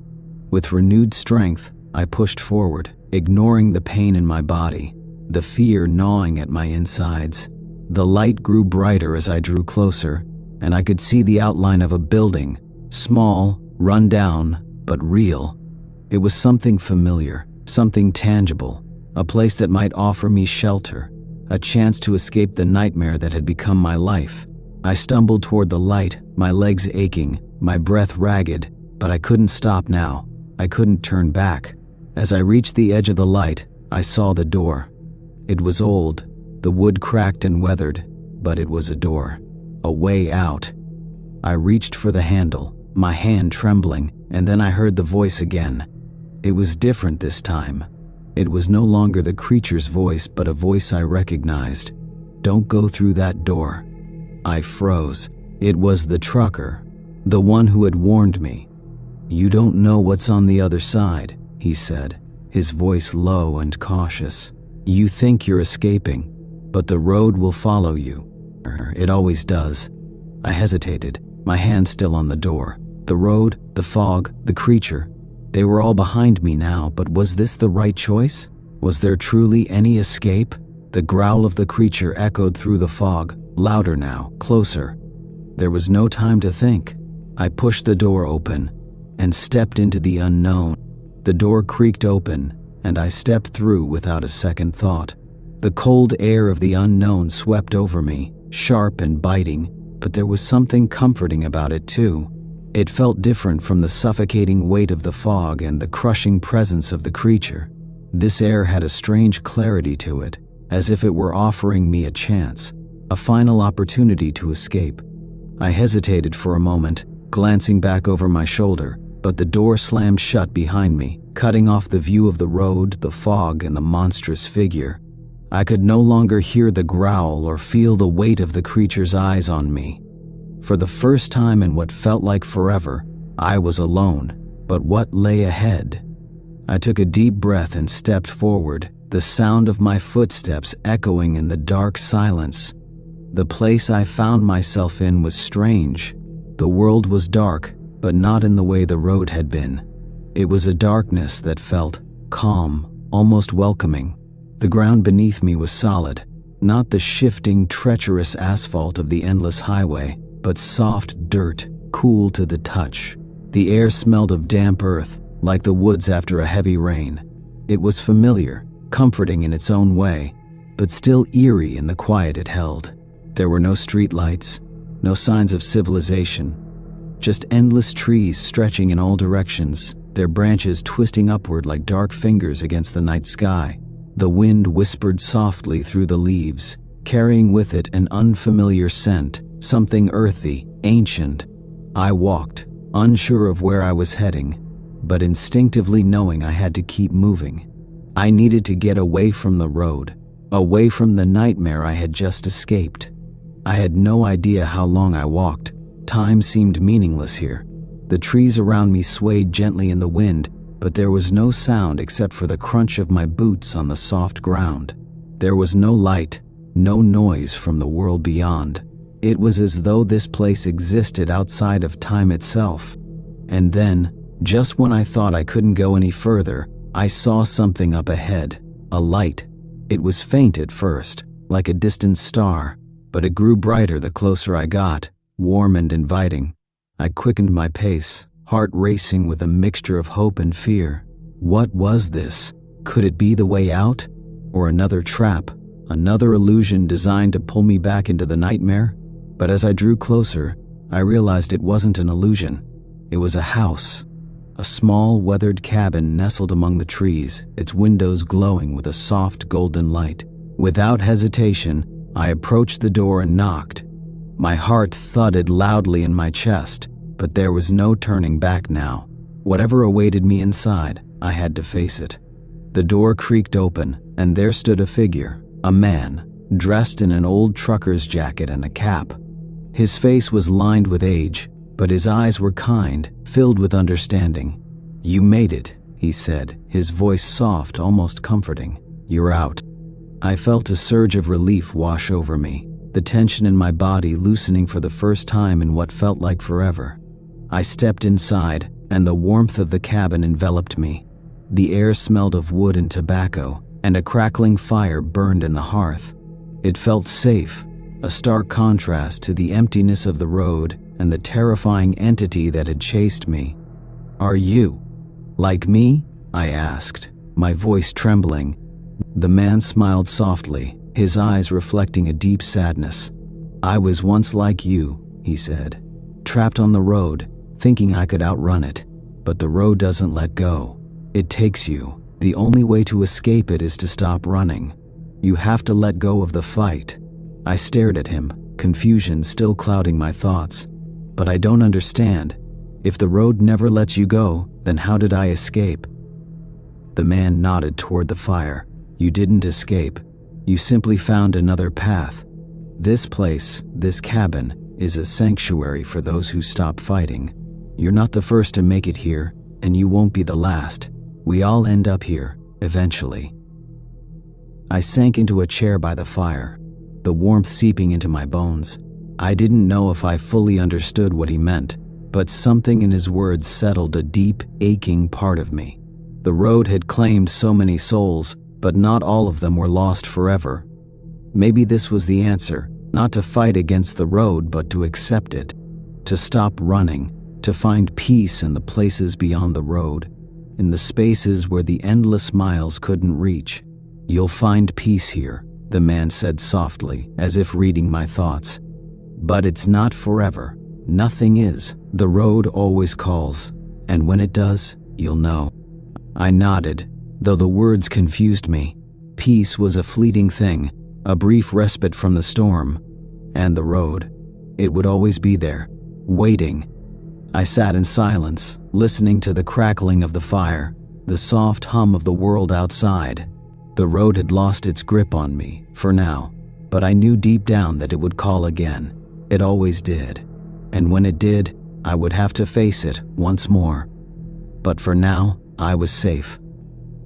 With renewed strength, I pushed forward, ignoring the pain in my body, the fear gnawing at my insides. The light grew brighter as I drew closer, and I could see the outline of a building, small, run down, but real. It was something familiar, something tangible, a place that might offer me shelter, a chance to escape the nightmare that had become my life. I stumbled toward the light, my legs aching, my breath ragged, but I couldn't stop now. I couldn't turn back. As I reached the edge of the light, I saw the door. It was old, the wood cracked and weathered, but it was a door, a way out. I reached for the handle, my hand trembling, and then I heard the voice again. It was different this time. It was no longer the creature's voice, but a voice I recognized. Don't go through that door. I froze. It was the trucker, the one who had warned me. You don't know what's on the other side, he said, his voice low and cautious. You think you're escaping, but the road will follow you. It always does. I hesitated, my hand still on the door. The road, the fog, the creature. They were all behind me now, but was this the right choice? Was there truly any escape? The growl of the creature echoed through the fog, louder now, closer. There was no time to think. I pushed the door open and stepped into the unknown. The door creaked open, and I stepped through without a second thought. The cold air of the unknown swept over me, sharp and biting, but there was something comforting about it too. It felt different from the suffocating weight of the fog and the crushing presence of the creature. This air had a strange clarity to it, as if it were offering me a chance, a final opportunity to escape. I hesitated for a moment, glancing back over my shoulder, but the door slammed shut behind me, cutting off the view of the road, the fog, and the monstrous figure. I could no longer hear the growl or feel the weight of the creature's eyes on me. For the first time in what felt like forever, I was alone, but what lay ahead? I took a deep breath and stepped forward, the sound of my footsteps echoing in the dark silence. The place I found myself in was strange. The world was dark, but not in the way the road had been. It was a darkness that felt calm, almost welcoming. The ground beneath me was solid, not the shifting, treacherous asphalt of the endless highway, but soft dirt, cool to the touch. The air smelled of damp earth, like the woods after a heavy rain. It was familiar, comforting in its own way, but still eerie in the quiet it held. There were no streetlights, no signs of civilization, just endless trees stretching in all directions, their branches twisting upward like dark fingers against the night sky. The wind whispered softly through the leaves, carrying with it an unfamiliar scent, something earthy, ancient. I walked, unsure of where I was heading, but instinctively knowing I had to keep moving. I needed to get away from the road, away from the nightmare I had just escaped. I had no idea how long I walked. Time seemed meaningless here. The trees around me swayed gently in the wind, but there was no sound except for the crunch of my boots on the soft ground. There was no light, no noise from the world beyond. It was as though this place existed outside of time itself. And then, just when I thought I couldn't go any further, I saw something up ahead, a light. It was faint at first, like a distant star, but it grew brighter the closer I got, warm and inviting. I quickened my pace, heart racing with a mixture of hope and fear. What was this? Could it be the way out? Or another trap, another illusion designed to pull me back into the nightmare? But as I drew closer, I realized it wasn't an illusion. It was a house. A small, weathered cabin nestled among the trees, its windows glowing with a soft golden light. Without hesitation, I approached the door and knocked. My heart thudded loudly in my chest, but there was no turning back now. Whatever awaited me inside, I had to face it. The door creaked open, and there stood a figure, a man, dressed in an old trucker's jacket and a cap. His face was lined with age, but his eyes were kind, filled with understanding. "You made it," he said, his voice soft, almost comforting. "You're out." I felt a surge of relief wash over me, the tension in my body loosening for the first time in what felt like forever. I stepped inside, and the warmth of the cabin enveloped me. The air smelled of wood and tobacco, and a crackling fire burned in the hearth. It felt safe, a stark contrast to the emptiness of the road and the terrifying entity that had chased me. "Are you like me?" I asked, my voice trembling. The man smiled softly, his eyes reflecting a deep sadness. "I was once like you," he said, "trapped on the road, thinking I could outrun it. But the road doesn't let go. It takes you. The only way to escape it is to stop running. You have to let go of the fight." I stared at him, confusion still clouding my thoughts. "But I don't understand. If the road never lets you go, then how did I escape?" The man nodded toward the fire. "You didn't escape. You simply found another path. This place, this cabin, is a sanctuary for those who stop fighting. You're not the first to make it here, and you won't be the last. We all end up here, eventually." I sank into a chair by the fire, the warmth seeping into my bones. I didn't know if I fully understood what he meant, but something in his words settled a deep, aching part of me. The road had claimed so many souls, but not all of them were lost forever. Maybe this was the answer, not to fight against the road, but to accept it, to stop running, to find peace in the places beyond the road, in the spaces where the endless miles couldn't reach. "You'll find peace here," the man said softly, as if reading my thoughts. "But it's not forever. Nothing is. The road always calls, and when it does, you'll know." I nodded, though the words confused me. Peace was a fleeting thing, a brief respite from the storm. And the road, it would always be there, waiting. I sat in silence, listening to the crackling of the fire, the soft hum of the world outside. The road had lost its grip on me, for now, but I knew deep down that it would call again. It always did. And when it did, I would have to face it once more. But for now, I was safe.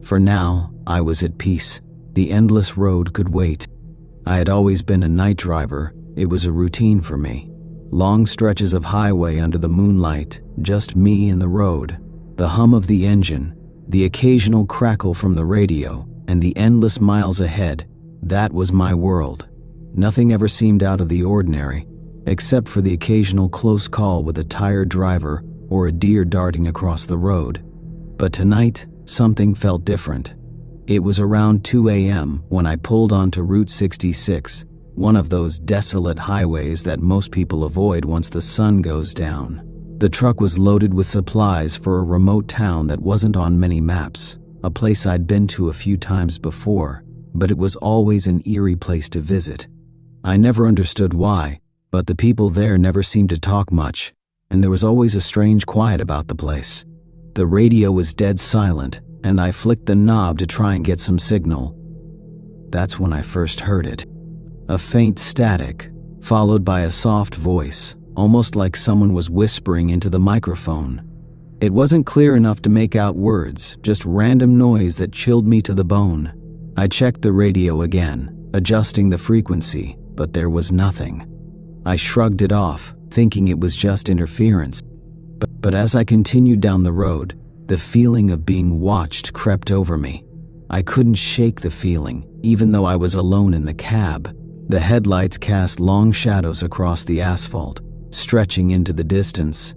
For now, I was at peace. The endless road could wait. I had always been a night driver. It was a routine for me. Long stretches of highway under the moonlight, just me and the road. The hum of the engine, the occasional crackle from the radio, and the endless miles ahead. That was my world. Nothing ever seemed out of the ordinary, except for the occasional close call with a tired driver or a deer darting across the road. But tonight, something felt different. It was around 2 a.m. when I pulled onto Route 66, one of those desolate highways that most people avoid once the sun goes down. The truck was loaded with supplies for a remote town that wasn't on many maps, a place I'd been to a few times before, but it was always an eerie place to visit. I never understood why, but the people there never seemed to talk much, and there was always a strange quiet about the place. The radio was dead silent, and I flicked the knob to try and get some signal. That's when I first heard it. A faint static, followed by a soft voice, almost like someone was whispering into the microphone. It wasn't clear enough to make out words, just random noise that chilled me to the bone. I checked the radio again, adjusting the frequency, but there was nothing. I shrugged it off, thinking it was just interference. But as I continued down the road, the feeling of being watched crept over me. I couldn't shake the feeling, even though I was alone in the cab. The headlights cast long shadows across the asphalt, stretching into the distance.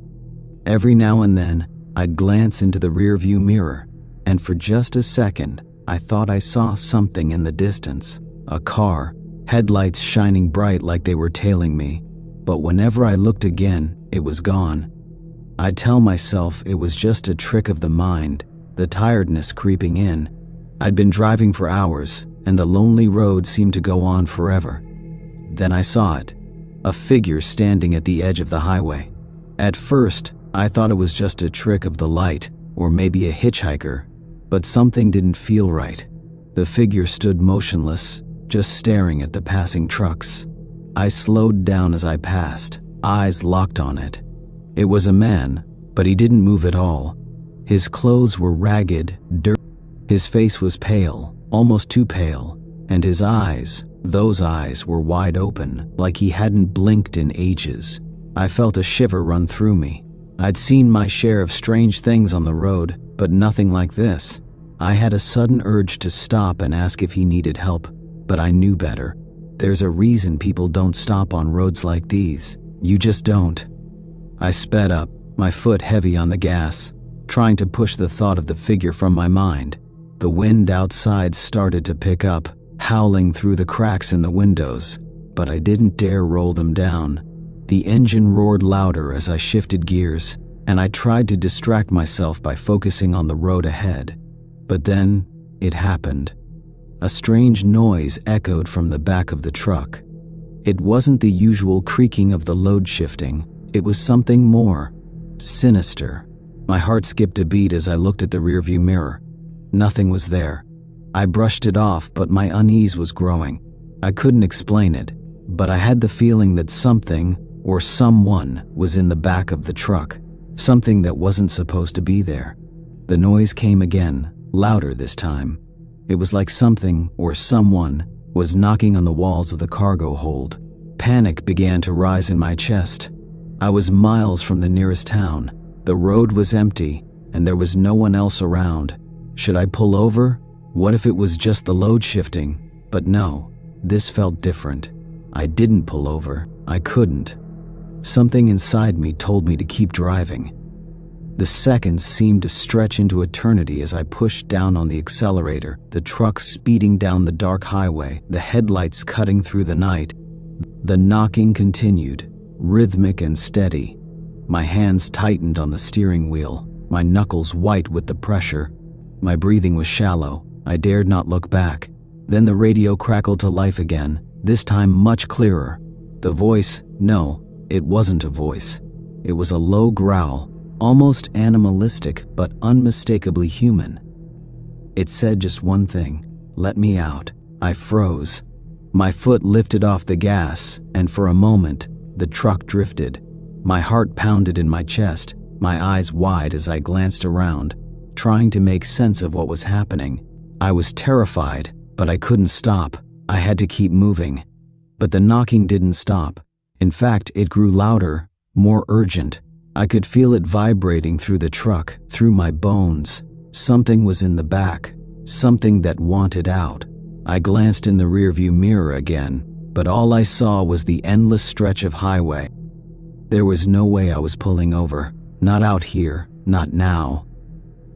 Every now and then, I'd glance into the rearview mirror, and for just a second, I thought I saw something in the distance. A car, headlights shining bright like they were tailing me. But whenever I looked again, it was gone. I'd tell myself it was just a trick of the mind, the tiredness creeping in. I'd been driving for hours, and the lonely road seemed to go on forever. Then I saw it, a figure standing at the edge of the highway. At first, I thought it was just a trick of the light, or maybe a hitchhiker, but something didn't feel right. The figure stood motionless, just staring at the passing trucks. I slowed down as I passed, eyes locked on it. It was a man, but he didn't move at all. His clothes were ragged, dirty. His face was pale, almost too pale, and his eyes, those eyes were wide open, like he hadn't blinked in ages. I felt a shiver run through me. I'd seen my share of strange things on the road, but nothing like this. I had a sudden urge to stop and ask if he needed help, but I knew better. There's a reason people don't stop on roads like these. You just don't. I sped up, my foot heavy on the gas, trying to push the thought of the figure from my mind. The wind outside started to pick up, howling through the cracks in the windows, but I didn't dare roll them down. The engine roared louder as I shifted gears, and I tried to distract myself by focusing on the road ahead. But then, it happened. A strange noise echoed from the back of the truck. It wasn't the usual creaking of the load shifting. It was something more sinister. My heart skipped a beat as I looked at the rearview mirror. Nothing was there. I brushed it off, but my unease was growing. I couldn't explain it, but I had the feeling that something or someone was in the back of the truck, something that wasn't supposed to be there. The noise came again, louder this time. It was like something or someone was knocking on the walls of the cargo hold. Panic began to rise in my chest. I was miles from the nearest town. The road was empty, and there was no one else around. Should I pull over? What if it was just the load shifting? But no, this felt different. I didn't pull over. I couldn't. Something inside me told me to keep driving. The seconds seemed to stretch into eternity as I pushed down on the accelerator, the truck speeding down the dark highway, the headlights cutting through the night. The knocking continued, rhythmic and steady. My hands tightened on the steering wheel, my knuckles white with the pressure. My breathing was shallow. I dared not look back. Then the radio crackled to life again, this time much clearer. The voice, no, it wasn't a voice. It was a low growl, almost animalistic but unmistakably human. It said just one thing: let me out. I froze. My foot lifted off the gas, and for a moment, the truck drifted. My heart pounded in my chest, my eyes wide as I glanced around, trying to make sense of what was happening. I was terrified, but I couldn't stop. I had to keep moving. But the knocking didn't stop. In fact, it grew louder, more urgent. I could feel it vibrating through the truck, through my bones. Something was in the back, something that wanted out. I glanced in the rearview mirror again, but all I saw was the endless stretch of highway. There was no way I was pulling over. Not out here, not now.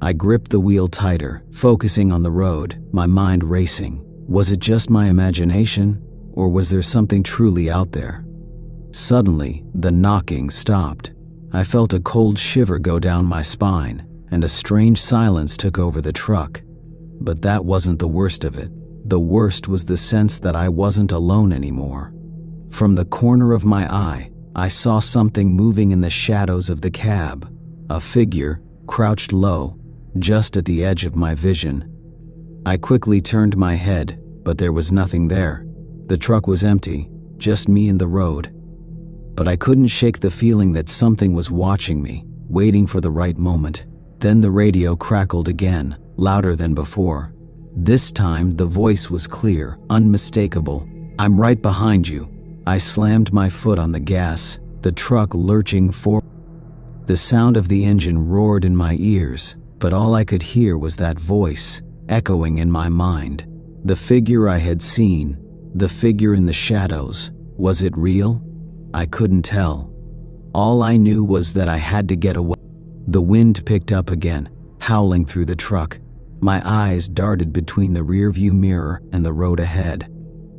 I gripped the wheel tighter, focusing on the road, my mind racing. Was it just my imagination, or was there something truly out there? Suddenly, the knocking stopped. I felt a cold shiver go down my spine, and a strange silence took over the truck. But that wasn't the worst of it. The worst was the sense that I wasn't alone anymore. From the corner of my eye, I saw something moving in the shadows of the cab. A figure, crouched low, just at the edge of my vision. I quickly turned my head, but there was nothing there. The truck was empty, just me and the road. But I couldn't shake the feeling that something was watching me, waiting for the right moment. Then the radio crackled again, louder than before. This time, the voice was clear, unmistakable. "I'm right behind you." I slammed my foot on the gas, the truck lurching forward. The sound of the engine roared in my ears, but all I could hear was that voice, echoing in my mind. The figure I had seen, the figure in the shadows, was it real? I couldn't tell. All I knew was that I had to get away. The wind picked up again, howling through the truck. My eyes darted between the rearview mirror and the road ahead.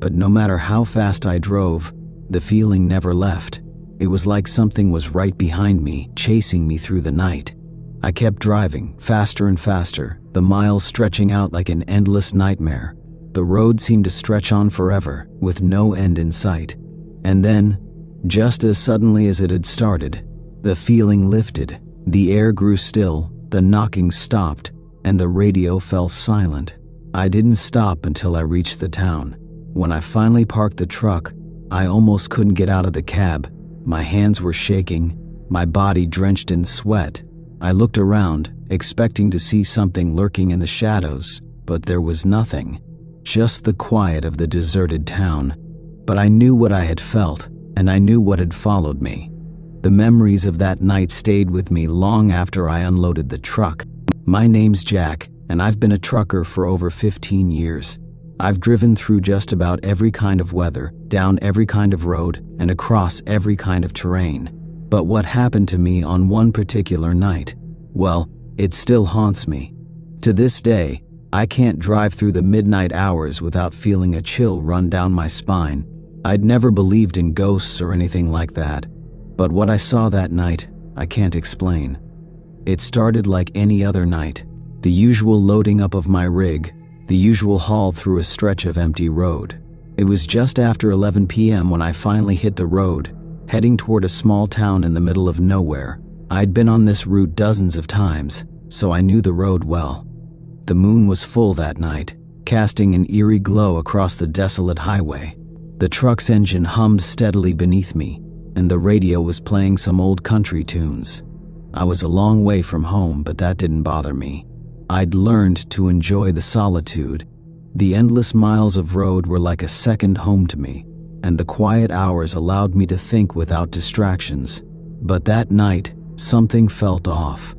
But no matter how fast I drove, the feeling never left. It was like something was right behind me, chasing me through the night. I kept driving, faster and faster, the miles stretching out like an endless nightmare. The road seemed to stretch on forever, with no end in sight. And then, just as suddenly as it had started, the feeling lifted. The air grew still, the knocking stopped, and the radio fell silent. I didn't stop until I reached the town. When I finally parked the truck, I almost couldn't get out of the cab. My hands were shaking, my body drenched in sweat. I looked around, expecting to see something lurking in the shadows, but there was nothing. Just the quiet of the deserted town. But I knew what I had felt, and I knew what had followed me. The memories of that night stayed with me long after I unloaded the truck. My name's Jack, and I've been a trucker for over 15 years. I've driven through just about every kind of weather, down every kind of road, and across every kind of terrain. But what happened to me on one particular night, well, it still haunts me. To this day, I can't drive through the midnight hours without feeling a chill run down my spine. I'd never believed in ghosts or anything like that, but what I saw that night, I can't explain. It started like any other night, the usual loading up of my rig, the usual haul through a stretch of empty road. It was just after 11 p.m. when I finally hit the road, heading toward a small town in the middle of nowhere. I'd been on this route dozens of times, so I knew the road well. The moon was full that night, casting an eerie glow across the desolate highway. The truck's engine hummed steadily beneath me, and the radio was playing some old country tunes. I was a long way from home, but that didn't bother me. I'd learned to enjoy the solitude. The endless miles of road were like a second home to me, and the quiet hours allowed me to think without distractions. But that night, something felt off.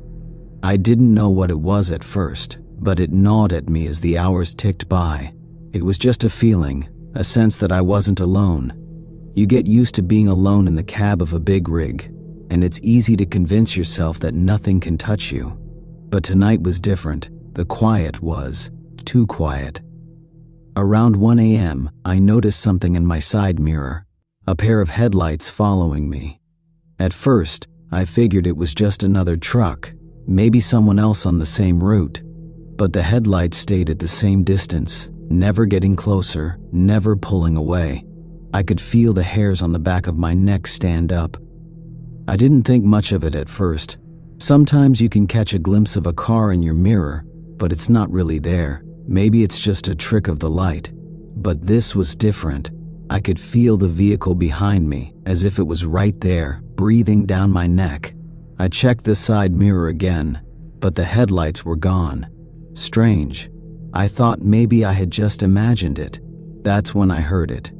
I didn't know what it was at first, but it gnawed at me as the hours ticked by. It was just a feeling, a sense that I wasn't alone. You get used to being alone in the cab of a big rig, and it's easy to convince yourself that nothing can touch you. But tonight was different. The quiet was too quiet. Around 1 a.m., I noticed something in my side mirror, a pair of headlights following me. At first, I figured it was just another truck, maybe someone else on the same route. But the headlights stayed at the same distance, never getting closer, never pulling away. I could feel the hairs on the back of my neck stand up. I didn't think much of it at first. Sometimes you can catch a glimpse of a car in your mirror, but it's not really there. Maybe it's just a trick of the light. But this was different. I could feel the vehicle behind me, as if it was right there, breathing down my neck. I checked the side mirror again, but the headlights were gone. Strange. I thought maybe I had just imagined it. That's when I heard it.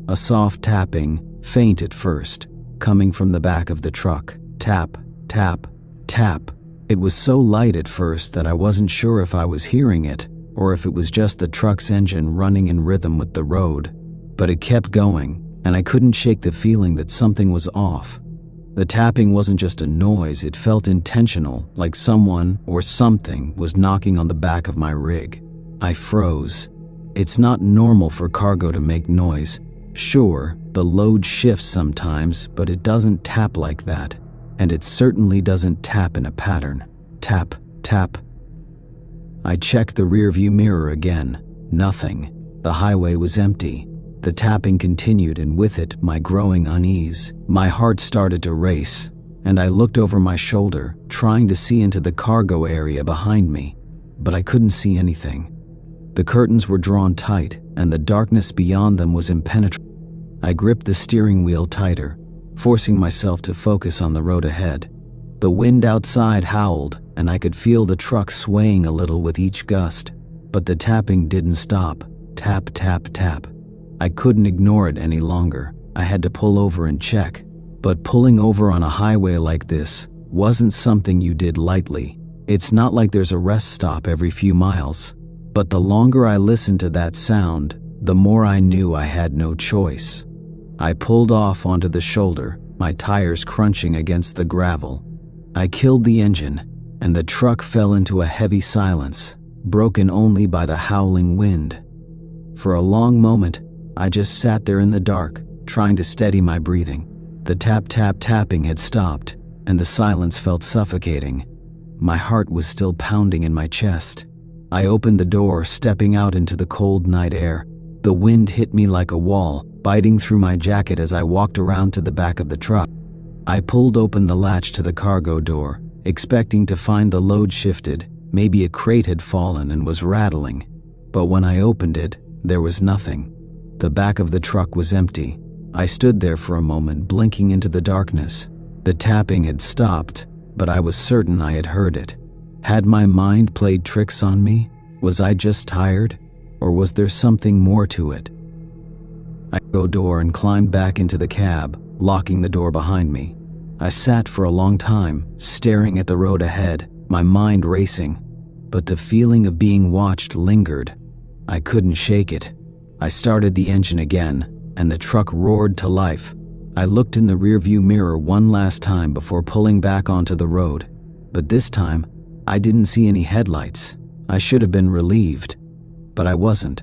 A soft tapping, faint at first, coming from the back of the truck. Tap, tap, tap. It was so light at first that I wasn't sure if I was hearing it or if it was just the truck's engine running in rhythm with the road. But it kept going, and I couldn't shake the feeling that something was off. The tapping wasn't just a noise, it felt intentional, like someone or something was knocking on the back of my rig. I froze. It's not normal for cargo to make noise. Sure, the load shifts sometimes, but it doesn't tap like that. And it certainly doesn't tap in a pattern. Tap, tap. I checked the rearview mirror again. Nothing. The highway was empty. The tapping continued, and with it, my growing unease. My heart started to race, and I looked over my shoulder, trying to see into the cargo area behind me, but I couldn't see anything. The curtains were drawn tight, and the darkness beyond them was impenetrable. I gripped the steering wheel tighter, forcing myself to focus on the road ahead. The wind outside howled, and I could feel the truck swaying a little with each gust, but the tapping didn't stop. Tap, tap, tap. I couldn't ignore it any longer. I had to pull over and check. But pulling over on a highway like this wasn't something you did lightly. It's not like there's a rest stop every few miles. But the longer I listened to that sound, the more I knew I had no choice. I pulled off onto the shoulder, my tires crunching against the gravel. I killed the engine, and the truck fell into a heavy silence, broken only by the howling wind. For a long moment, I just sat there in the dark, trying to steady my breathing. The tap-tap-tapping had stopped, and the silence felt suffocating. My heart was still pounding in my chest. I opened the door, stepping out into the cold night air. The wind hit me like a wall, biting through my jacket as I walked around to the back of the truck. I pulled open the latch to the cargo door, expecting to find the load shifted. Maybe a crate had fallen and was rattling. But when I opened it, there was nothing. The back of the truck was empty. I stood there for a moment, blinking into the darkness. The tapping had stopped, but I was certain I had heard it. Had my mind played tricks on me? Was I just tired? Or was there something more to it? I opened the door and climbed back into the cab, locking the door behind me. I sat for a long time, staring at the road ahead, my mind racing. But the feeling of being watched lingered. I couldn't shake it. I started the engine again, and the truck roared to life. I looked in the rearview mirror one last time before pulling back onto the road. But this time, I didn't see any headlights. I should have been relieved, but I wasn't.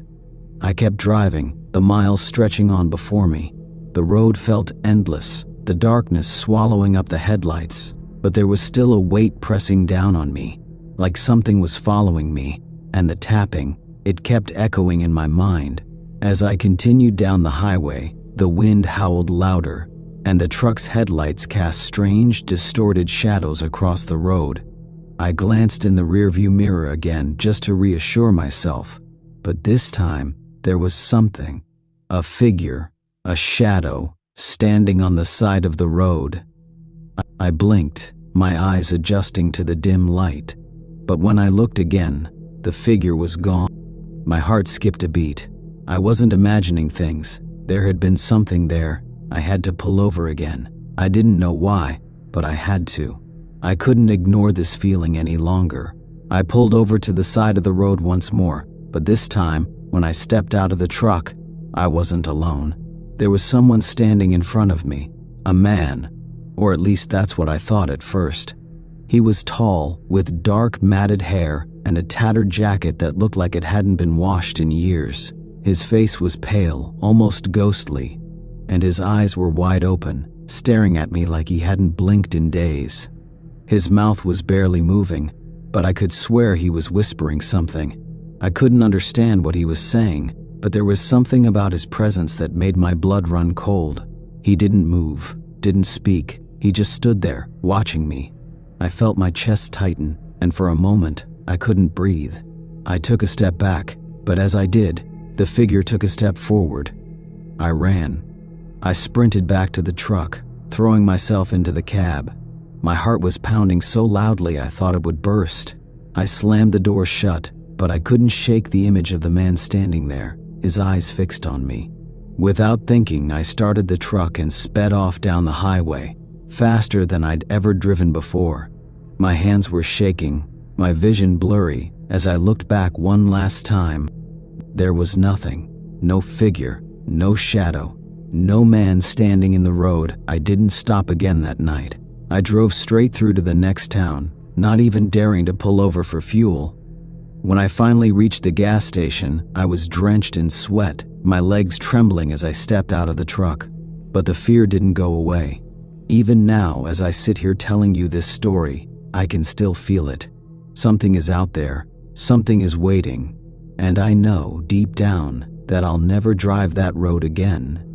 I kept driving, the miles stretching on before me. The road felt endless, the darkness swallowing up the headlights, but there was still a weight pressing down on me, like something was following me, and the tapping, it kept echoing in my mind. As I continued down the highway, the wind howled louder, and the truck's headlights cast strange, distorted shadows across the road. I glanced in the rearview mirror again just to reassure myself, but this time there was something, a figure, a shadow, standing on the side of the road. I blinked, my eyes adjusting to the dim light, but when I looked again, the figure was gone. My heart skipped a beat. I wasn't imagining things. There had been something there. I had to pull over again. I didn't know why, but I had to. I couldn't ignore this feeling any longer. I pulled over to the side of the road once more, but this time, when I stepped out of the truck, I wasn't alone. There was someone standing in front of me, a man, or at least that's what I thought at first. He was tall, with dark matted hair and a tattered jacket that looked like it hadn't been washed in years. His face was pale, almost ghostly, and his eyes were wide open, staring at me like he hadn't blinked in days. His mouth was barely moving, but I could swear he was whispering something. I couldn't understand what he was saying, but there was something about his presence that made my blood run cold. He didn't move, didn't speak. He just stood there, watching me. I felt my chest tighten, and for a moment, I couldn't breathe. I took a step back, but as I did, the figure took a step forward. I ran. I sprinted back to the truck, throwing myself into the cab. My heart was pounding so loudly I thought it would burst. I slammed the door shut, but I couldn't shake the image of the man standing there, his eyes fixed on me. Without thinking, I started the truck and sped off down the highway, faster than I'd ever driven before. My hands were shaking, my vision blurry, as I looked back one last time. There was nothing, no figure, no shadow, no man standing in the road. I didn't stop again that night. I drove straight through to the next town, not even daring to pull over for fuel. When I finally reached the gas station, I was drenched in sweat, my legs trembling as I stepped out of the truck. But the fear didn't go away. Even now, as I sit here telling you this story, I can still feel it. Something is out there, something is waiting, and I know deep down that I'll never drive that road again.